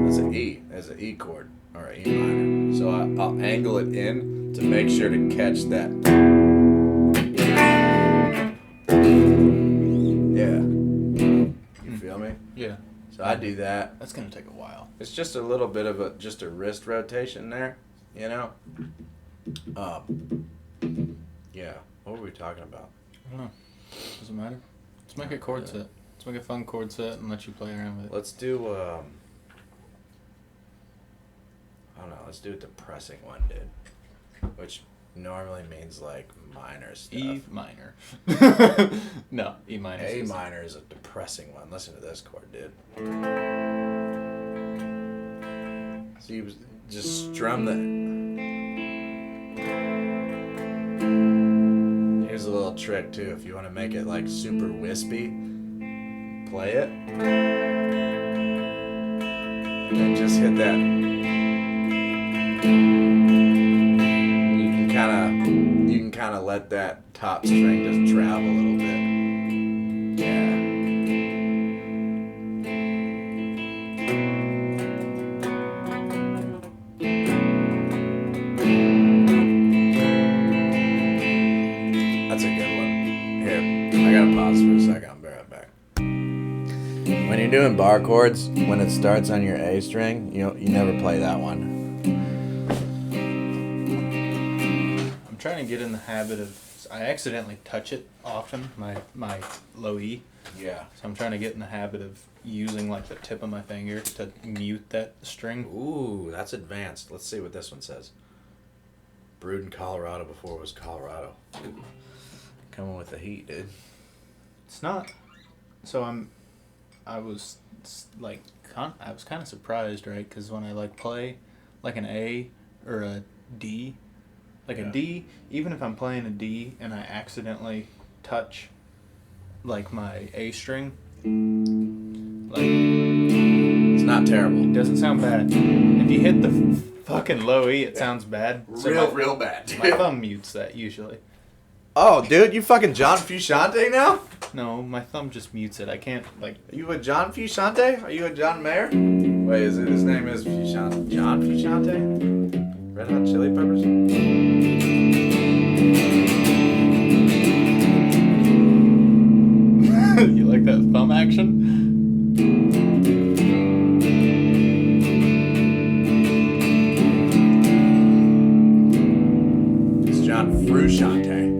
That's an E. That's an E chord or an E minor. So I'll angle it in to make sure to catch that. Yeah. You feel me? Yeah. So I do that. That's gonna take a while. It's just a little bit of a wrist rotation there, you know. Yeah. What were we talking about? I don't know. Doesn't matter. Let's make a chord set. Let's make a fun chord set and let you play around with it. Let's do I don't know. Let's do a depressing one, dude. Which normally means like minor stuff. E minor. No, E minor. A minor is a depressing one. Listen to this chord, dude. So you just strum the. Here's a little trick too. If you want to make it like super wispy, play it and just hit that. You can kind of let that top string just travel a little bit. Yeah. That's a good one. Here, I gotta pause for a second. I'll be right back. When you're doing bar chords, when it starts on your A string, you never play that one. I'm trying to get in the habit of. I accidentally touch it often. My low E. Yeah. So I'm trying to get in the habit of using like the tip of my finger to mute that string. Ooh, that's advanced. Let's see what this one says. Brewed in Colorado before it was Colorado. Ooh. Coming with the heat, dude. It's not. So I was like, I was kind of surprised, right? Because when I like play like an A or a D, like a D, even if I'm playing a D and I accidentally touch like my A string, like it's not terrible. It doesn't sound bad. If you hit the fucking low E, it sounds bad. So real bad. My thumb mutes that usually. Oh, dude, you fucking John Fusciante now? No, my thumb just mutes it. I can't like. Are you a John Fusciante? Are you a John Mayer? Wait, his name is Fusciante? John Fusciante? Red Hot Chili Peppers? You like that thumb action? It's John Frusciante.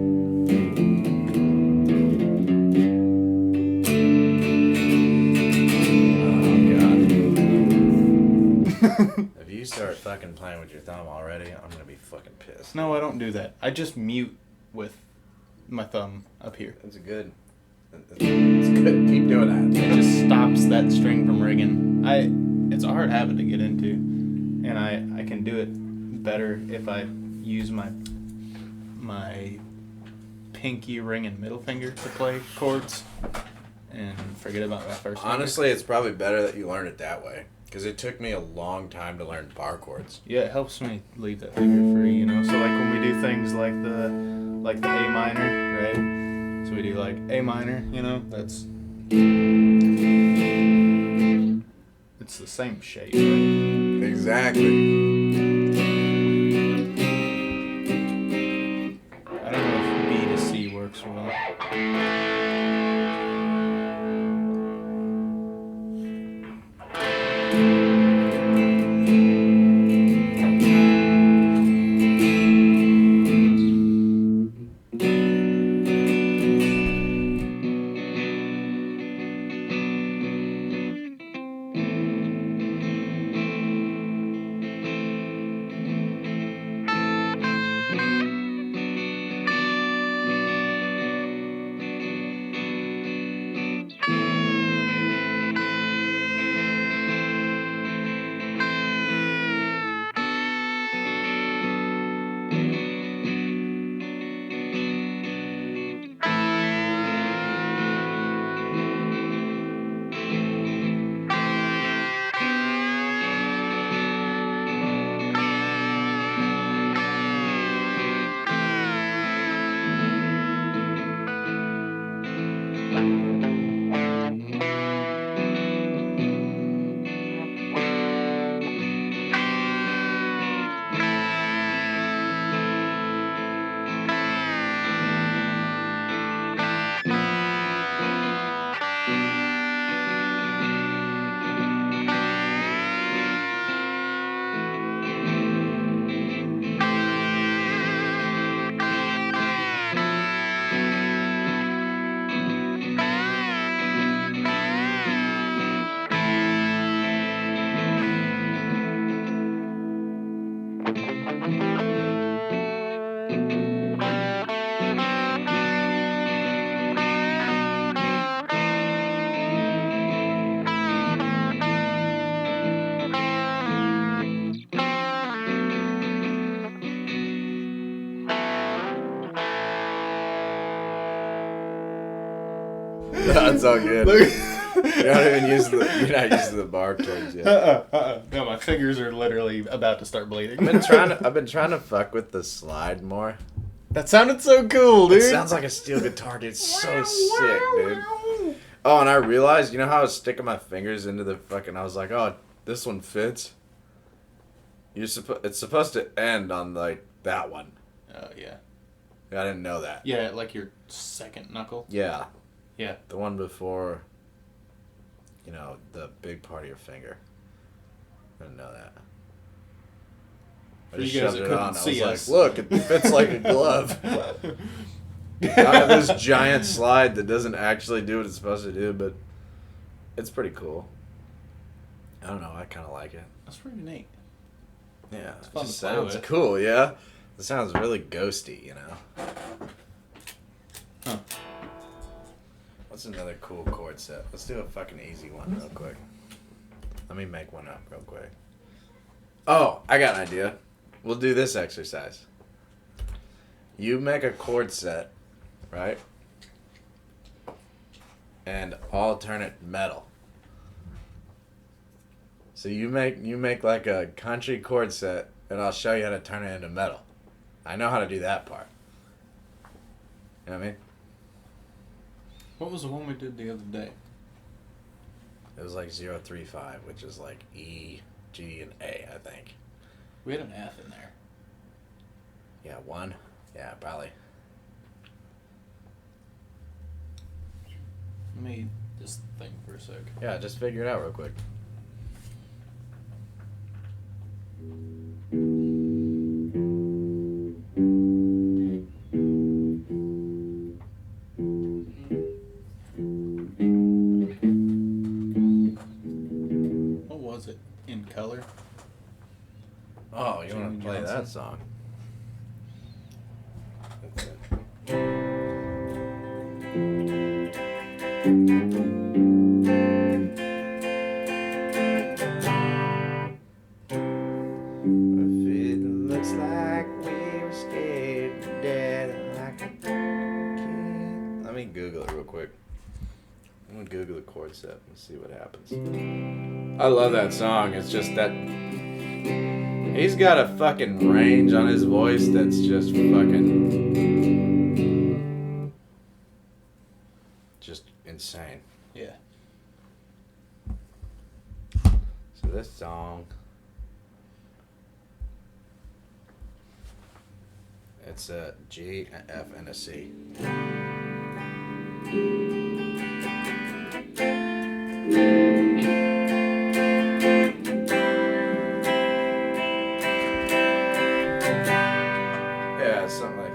If you start fucking playing with your thumb already, I'm gonna be fucking pissed. No, I don't do that. I just mute with my thumb up here. That's good. It's good. Keep doing that. It just stops that string from ringing. It's a hard habit to get into, and I can do it better if I use my pinky ring and middle finger to play chords, and forget about my first finger. Honestly, it's probably better that you learn it that way. Because it took me a long time to learn bar chords. Yeah, it helps me leave that finger free, you know. So like when we do things like the A minor, right? So we do like A minor, you know. It's the same shape, right? Exactly. I don't know if B to C works well. That's all good. You're not even using the bar chords yet. No, my fingers are literally about to start bleeding. I've been trying to fuck with the slide more. That sounded so cool, dude. It sounds like a steel guitar, dude. It's so sick, dude. Oh, and I realized, you know how I was sticking my fingers into the fucking... I was like, oh, this one fits. It's supposed to end on, like, that one. Oh, yeah. I didn't know that. Yeah, like your second knuckle? Yeah. Yeah. The one before, you know, the big part of your finger. I didn't know that. I just shoved it on. I was like, look, it fits like a glove. I have this giant slide that doesn't actually do what it's supposed to do, but it's pretty cool. I don't know. I kind of like it. That's pretty neat. Yeah. It's fun it to play sounds with. cool, yeah? It sounds really ghosty, you know? Huh. What's another cool chord set? Let's do a fucking easy one real quick. Let me make one up real quick. Oh, I got an idea. We'll do this exercise. You make a chord set, right? And alternate metal. So you make like a country chord set, and I'll show you how to turn it into metal. I know how to do that part. You know what I mean? What was the one we did the other day? It was like 035, which is like E, G, and A, I think. We had an F in there. Yeah, 1. Yeah, probably. Let me just think for a sec. Yeah, just figure it out real quick. What was it? In color? Oh, you want Jamie to play Johnson? that song? That's it. If it looks like we were scared to death, like a kid. Let me Google it real quick. I'm gonna Google the chord set and see what happens. I love that song. It's just that he's got a fucking range on his voice that's just fucking just insane. Yeah. So this song, it's a G, an F, and a C. Yeah, something like.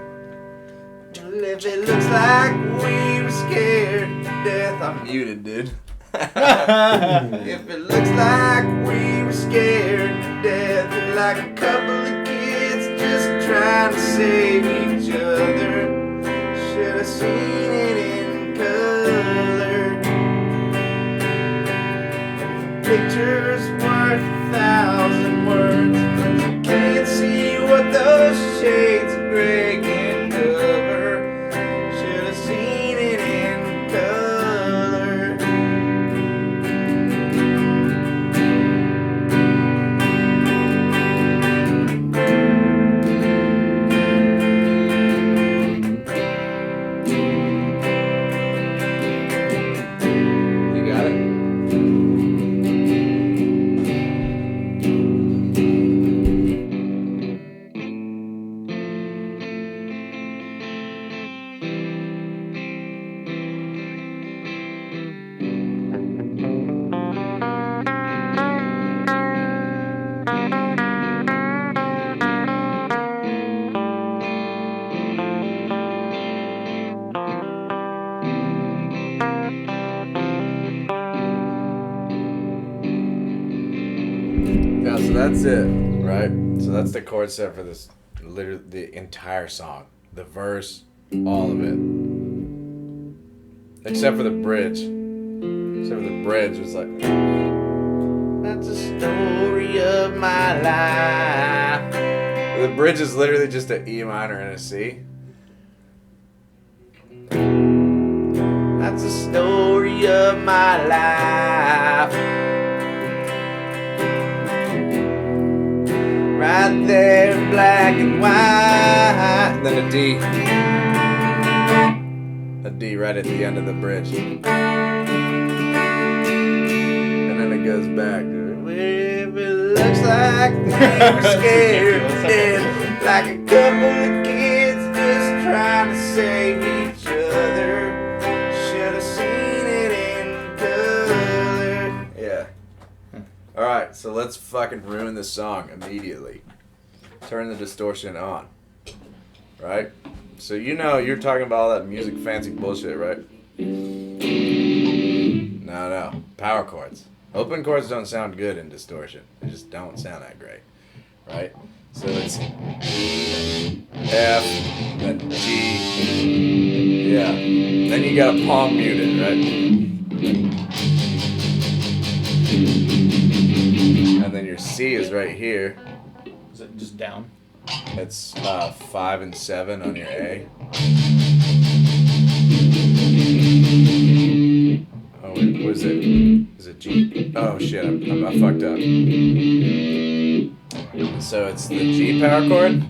Well, if it looks like we were scared to death, I'm muted, dude. If it looks like we were scared to death, like a couple of kids just trying to save each other, should have seen it in color. Picture's worth 1,000 words, but you can't see what those shades of gray can cover. Should have seen it in color. You got it? Yeah, so that's it, right? So that's the chord set for this, literally the entire song, the verse, all of it, except for the bridge. Except for the bridge was like, that's the story of my life. The bridge is literally just an E minor and a C. That's the story of my life. Right there in black and white. And then a D right at the end of the bridge. And then it goes back. If it looks like we're scared of death, like a couple of kids just trying to save each other. Should have seen it in color. Yeah. Alright, so let's fucking ruin this song immediately. Turn the distortion on. Right? So you know you're talking about all that music fancy bullshit, right? No. Power chords. Open chords don't sound good in distortion. They just don't sound that great. Right? So it's F, then G. Yeah. Then you gotta palm mute it, right? And then your C is right here. Is it just down? It's 5 and 7 on your A. Oh, wait, what is it? Is it G? Oh shit, I fucked up. So it's the G power chord.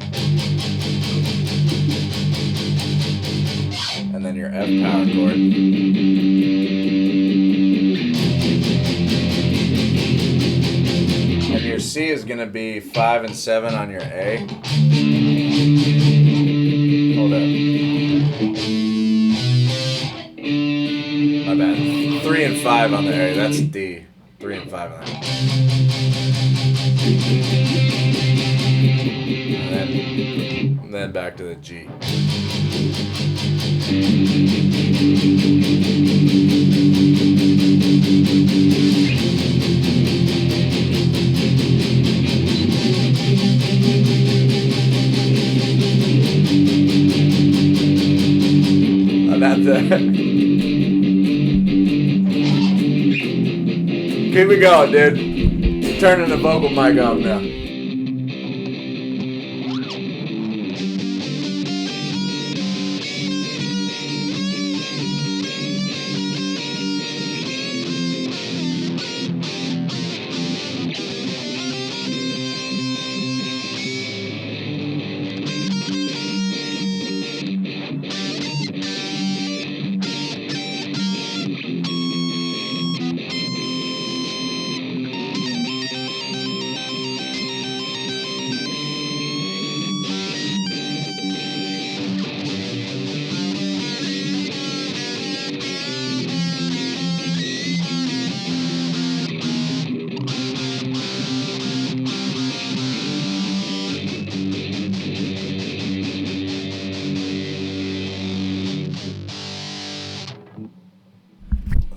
And then your F power chord. And your C is gonna be 5 and 7 on your A. Hold up. My bad. 3 and 5 on the A. That's D. 3 and 5 on there. And then back to the G. About that. Keep it going, dude. Turning the vocal mic off now.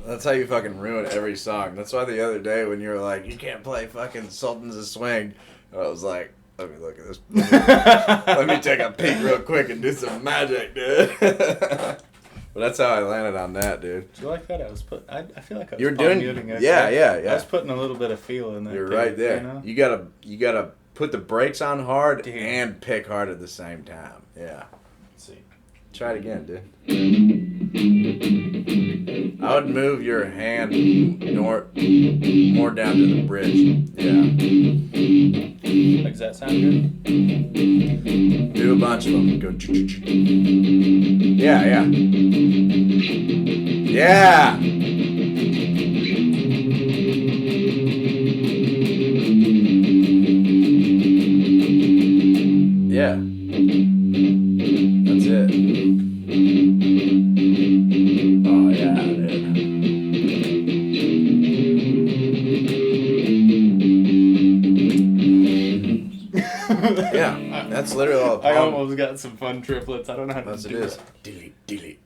That's how you fucking ruin every song. That's why the other day when you were like, you can't play fucking Sultans of Swing, I was like, let me look at this. Let me take a peek real quick and do some magic, dude. But that's how I landed on that, dude. Do you like that? I feel like I was You're doing, yeah. I was putting a little bit of feel in that. You're right there. You know? You gotta put the brakes on hard and pick hard at the same time. Yeah. Let's see. Try it again, dude. I would move your hand more down to the bridge. Yeah. Like, does that sound good? Do a bunch of them. Go. Yeah. Yeah. Yeah. That's it. Oh yeah, dude. Yeah, that's literally all. I almost got some fun triplets. I don't know how to do it. Delete.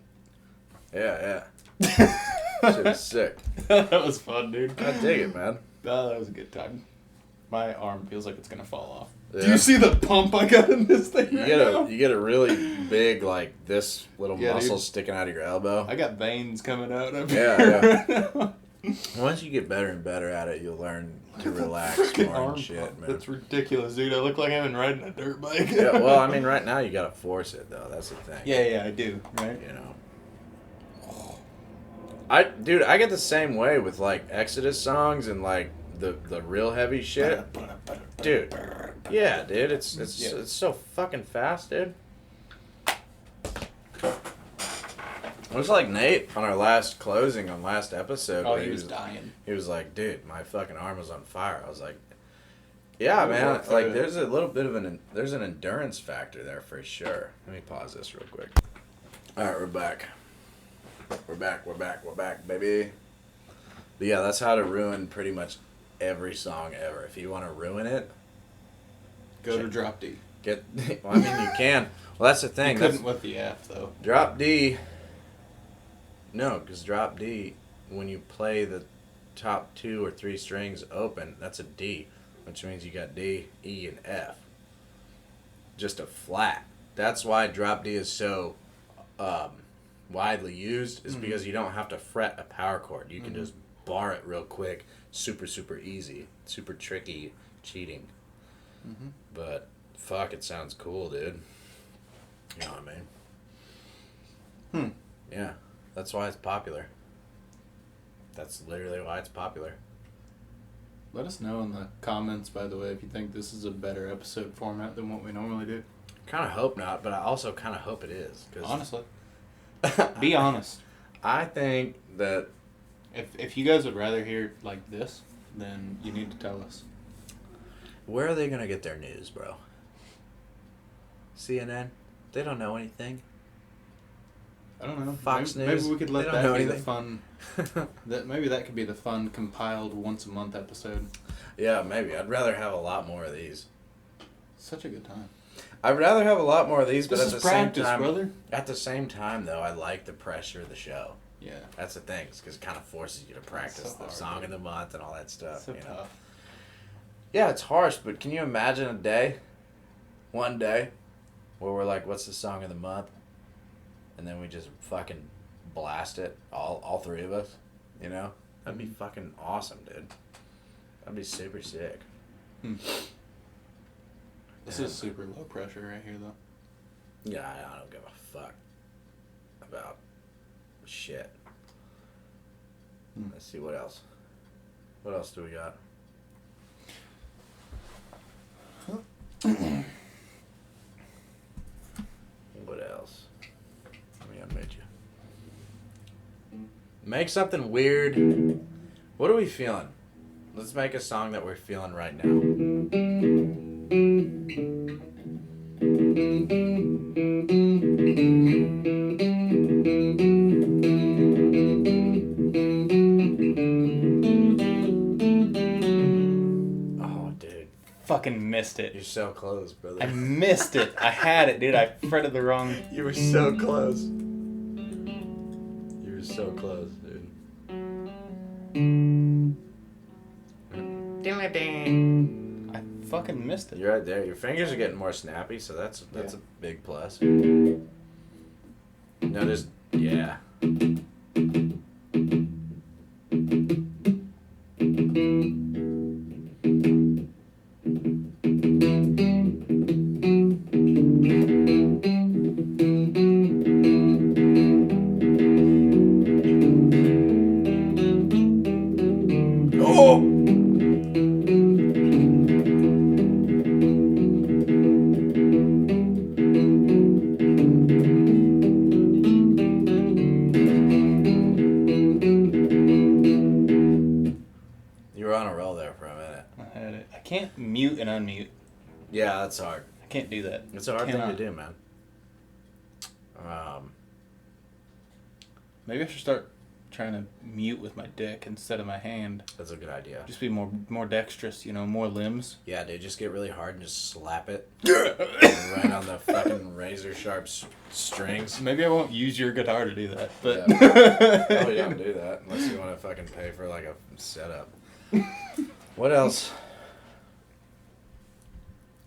Yeah. Shit was sick. That was fun, dude. I dig it, man. Oh, that was a good time. My arm feels like it's gonna fall off. Yeah. Do you see the pump I got in this thing You get a really big, like, this little muscle dude. Sticking out of your elbow. I got veins coming out of Yeah. right now. Once you get better and better at it, you'll learn to relax more Arm and shit, pump. man. That's ridiculous, dude. I look like I've been riding a dirt bike. Yeah, well, I mean, right now you gotta force it, though. That's the thing. Yeah, I do, right? You know. I get the same way with like Exodus songs and like the real heavy shit. Dude. Yeah, dude, it's so fucking fast, dude. It was like Nate on our last closing on last episode. Oh, he was dying. He was like, dude, my fucking arm was on fire. I was like, yeah, man. Like, there's a little bit of there's an endurance factor there for sure. Let me pause this real quick. All right, we're back. We're back, baby. But yeah, that's how to ruin pretty much every song ever. If you want to ruin it, go to Drop D. Well, I mean, you can. Well, that's the thing. You couldn't with the F, though. Drop D. No, because drop D, when you play the top 2 or 3 strings open, that's a D, which means you got D, E, and F. Just a flat. That's why drop D is so widely used, is because you don't have to fret a power chord. You can just bar it real quick, super, super easy, super tricky, cheating. But fuck, it sounds cool, dude. You know what I mean? Yeah. That's why it's popular. That's literally why it's popular. Let us know in the comments, by the way, if you think this is a better episode format than what we normally do. Kind of hope not, but I also kind of hope it is. Honestly. Be honest. I think that... If you guys would rather hear like this, then you need to tell us. Where are they going to get their news, bro? CNN? They don't know anything. I don't know. Fox News. Maybe we could let that be anything. the fun. Maybe that could be the fun compiled once a month episode. Yeah, maybe. I'd rather have a lot more of these. Such a good time. I'd rather have a lot more of these, but at the same time, brother. At the same time, though, I like the pressure of the show. Yeah. That's the thing, because it kind of forces you to practice the song of the month and all that stuff. So tough. Yeah, it's harsh, but can you imagine one day, where we're like, what's the song of the month? And then we just fucking blast it, all 3 of us, you know? That'd be fucking awesome, dude. That'd be super sick. This is super low pressure right here, though. Yeah, I don't give a fuck about shit. Let's see what else. What else do we got? What else? Let me unmute you. Make something weird. What are we feeling? Let's make a song that we're feeling right now. Oh, dude. Fucking missed it. You're so close, brother. I missed it. I had it, dude. I fretted the wrong... You were so close. You were so close, dude. I fucking missed it. You're right there. Your fingers are getting more snappy, so that's a big plus. No, there's... Yeah. Can't mute and unmute. Yeah, that's hard. I can't do that. It's a hard thing to do, man. Maybe I should start trying to mute with my dick instead of my hand. That's a good idea. Just be more dexterous, more limbs. Yeah, dude, just get really hard and just slap it right on the fucking razor sharp strings. Maybe I won't use your guitar to do that, but probably don't do that unless you want to fucking pay for like a setup. What else?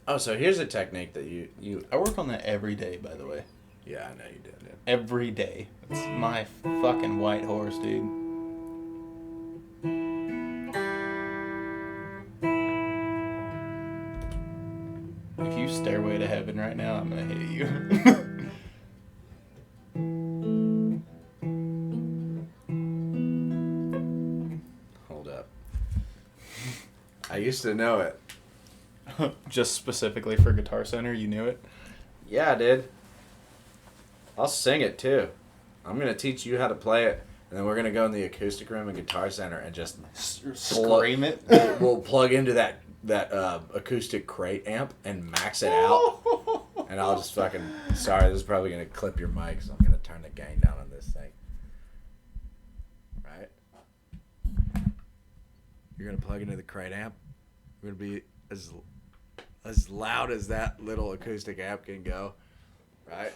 Oh, so here's a technique that you... I work on that every day, by the way. Yeah, I know you do, dude. Every day. It's my fucking white horse, dude. If you Stairway to Heaven right now, I'm gonna hit you. used to know it. Just specifically for Guitar Center, you knew it? Yeah, dude. I'll sing it too. I'm gonna teach you how to play it, and then we're gonna go in the acoustic room and Guitar Center and just Scream it. We'll plug into that acoustic crate amp and max it out. And I'll just fucking... Sorry, this is probably gonna clip your mic, so I'm gonna turn the gain down on this thing. Right? You're gonna plug into the crate amp. We're gonna be as loud as that little acoustic amp can go. Right?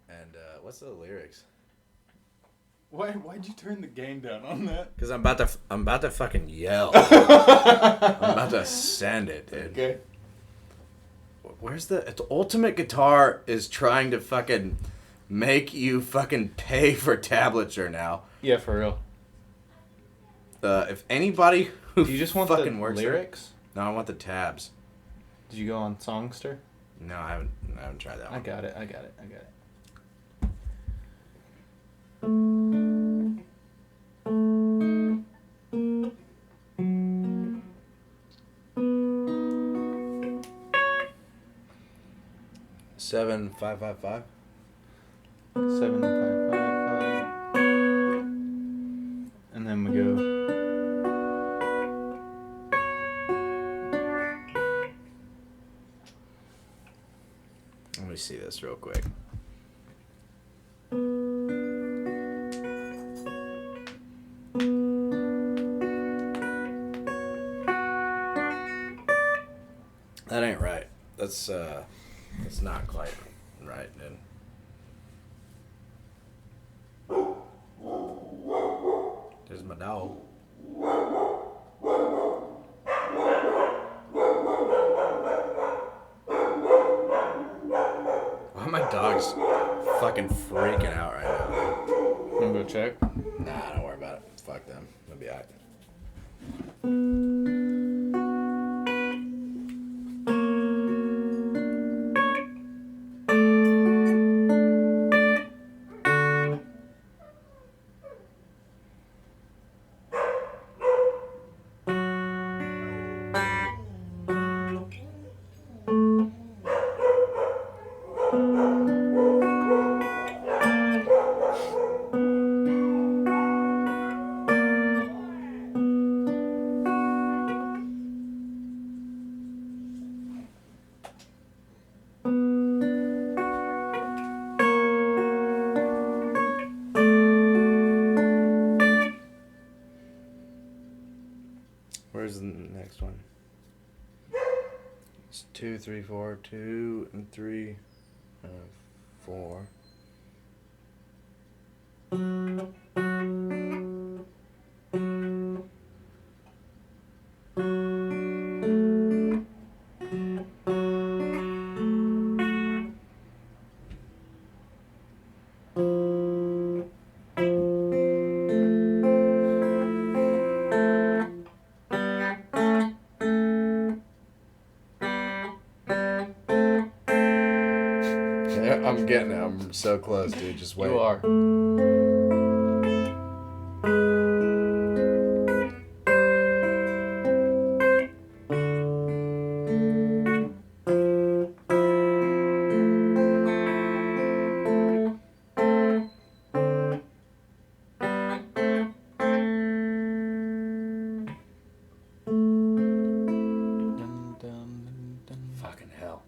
And what's the lyrics? Why'd you turn the gain down on that? Because I'm about to fucking yell. I'm about to send it, dude. Okay. Where's the Ultimate Guitar is trying to fucking make you fucking pay for tablature now. Yeah, for real. If anybody who Do you just want fucking the works lyrics? There, no, I want the tabs. Did you go on Songster? No, I haven't tried that one. I got it. 7555. 7555. And then we go. Let me see this real quick. That ain't right. That's not quite right, dude. There's my dog. Why are my dogs fucking freaking out right now? You wanna go check? Nah, don't worry about it. Fuck them. They'll be alright. Where's the next one? It's 2, 3, 4, 2 and 3, 4. Yeah, I'm getting it. I'm so close, dude. Just wait. You are. Fucking hell.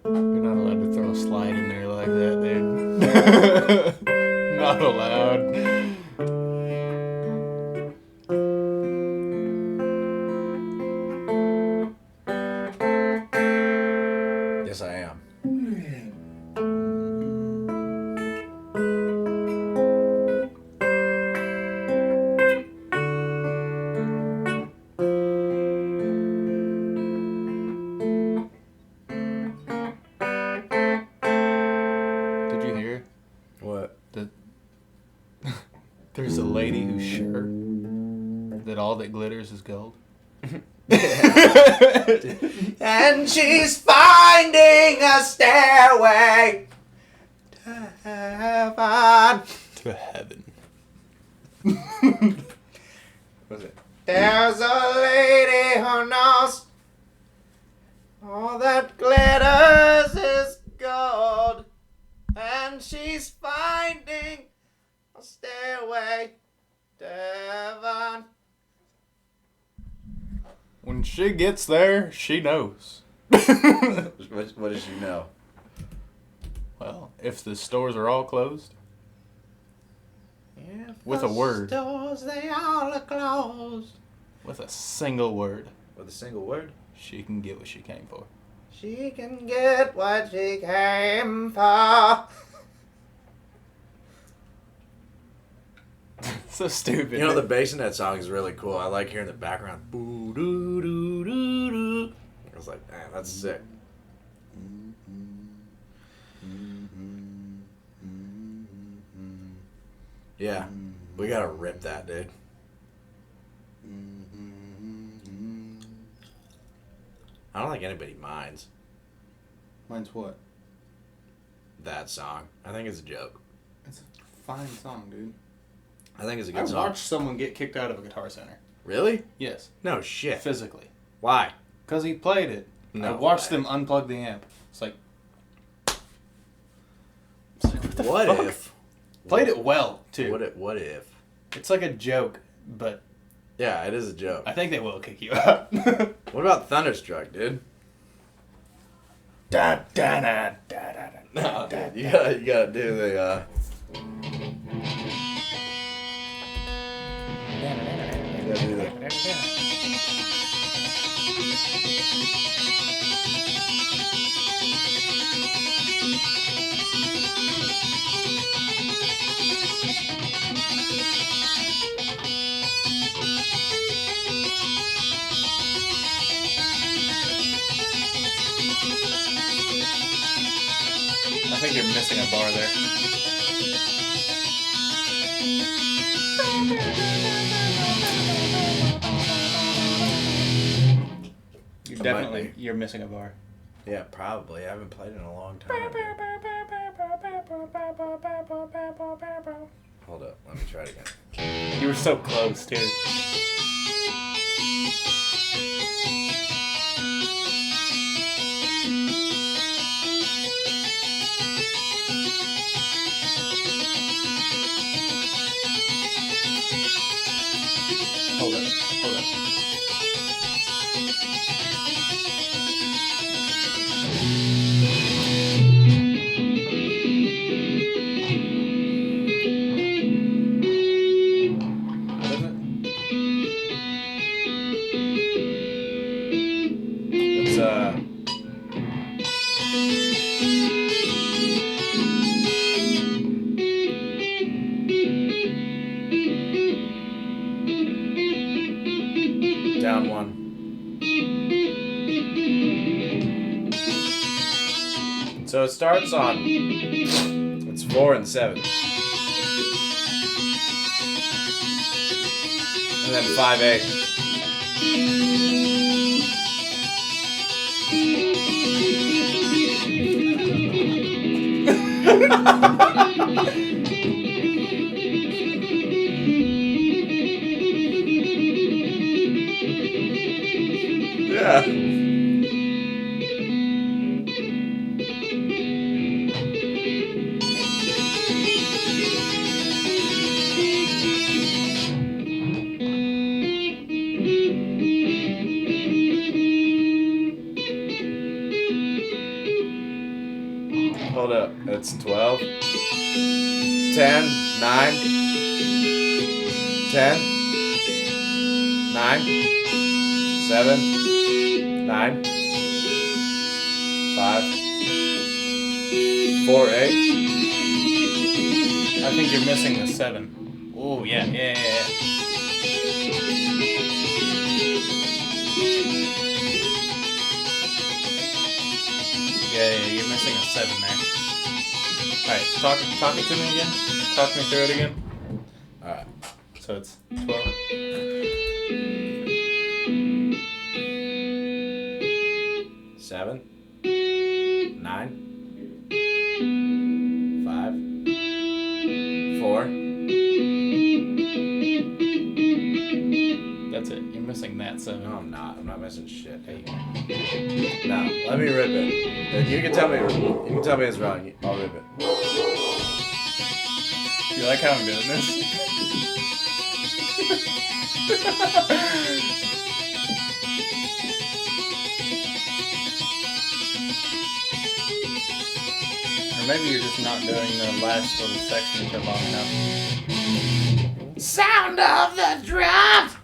You're not allowed to throw a slide in there like that, dude. Not allowed. Yes, I am. Did you hear What? the There's a lady who's sure that all that glitters is gold. And she's finding a stairway to heaven. To heaven. What was it? There's a lady who knows all that glitters is gold, and she's finding a stairway to heaven. When she gets there, she knows. What does she know? Well, if the stores are all closed, If with a word. Stores, they all are closed. with a single word, With a single word? she can get what she came for. She can get what she came for. So stupid. You know, the bass in that song is really cool. I like hearing the background. Boo doo doo doo doo. I was like, man, that's sick. Yeah, we gotta rip that, dude. I don't think anybody minds Mine's what? that song. I think it's a joke. It's a fine song, dude. I think it's a I good song. watched someone get kicked out of a Guitar Center. Really? Yes. No shit. Physically. Why? Because he played it. No I watched way. them unplug the amp. It's like what the What fuck? if? Played it well, too. What if? It's like a joke, but Yeah, it is a joke. I think they will kick you out. What about Thunderstruck, dude? Da, da, da, da, da, No, da, dude, you da. gotta do the you gotta do the I think you're missing a bar there. You're missing a bar. Yeah, probably. I haven't played in a long time. Hold up, let me try it again. You were so close, too. Hold up, hold up. What is it? It's down one. So it starts on. It's 4 and 7. And then 5-8. Yeah. Hold up. It's 12. 10. 9. 10. 9. 7. 9. 5. 4, 8. I think you're missing the 7. Oh, yeah, yeah, yeah, yeah. Yeah, you're missing a 7 there. Alright, talk it to me again. Talk me through it again. Alright. So it's 12. Seven, 9, 5, 4. That's it. You're missing that 7. No, I'm not. I'm not missing shit. Hey. No, let me rip it. You can tell me. You can tell me it's wrong. I'll rip it. You like how I'm doing this? Or maybe you're just not doing the last little section for long enough. Sound of the drums.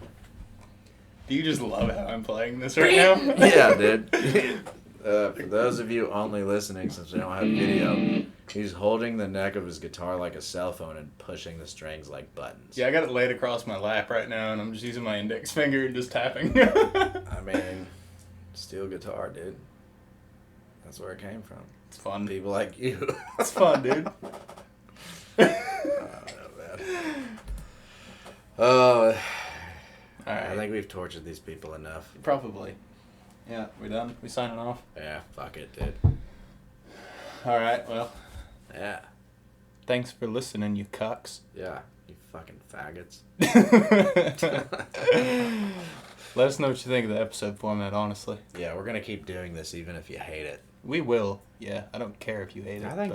Do you just love how I'm playing this right now? Yeah, dude. For those of you only listening, since we don't have video, he's holding the neck of his guitar like a cell phone and pushing the strings like buttons. Yeah, I got it laid across my lap right now, and I'm just using my index finger and just tapping. I mean, steel guitar, dude. That's where it came from. It's fun. People like you. It's fun, dude. Oh, All right. I think we've tortured these people enough. Probably. Yeah, we done? We signing off? Yeah, fuck it, dude. All right, well. Yeah. Thanks for listening, you cucks. Yeah, you fucking faggots. Let us know what you think of the episode format, honestly. Yeah, we're gonna keep doing this even if you hate it. We will. Yeah, I don't care if you hate it. I think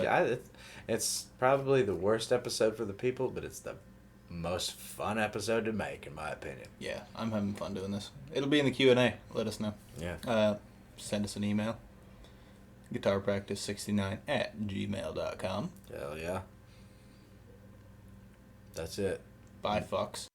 it's probably the worst episode for the people, but it's the most fun episode to make, in my opinion. Yeah, I'm having fun doing this. It'll be in the Q&A. Let us know. Yeah. Send us an email. guitarpractice69@gmail.com. Hell yeah. That's it. Bye, fucks.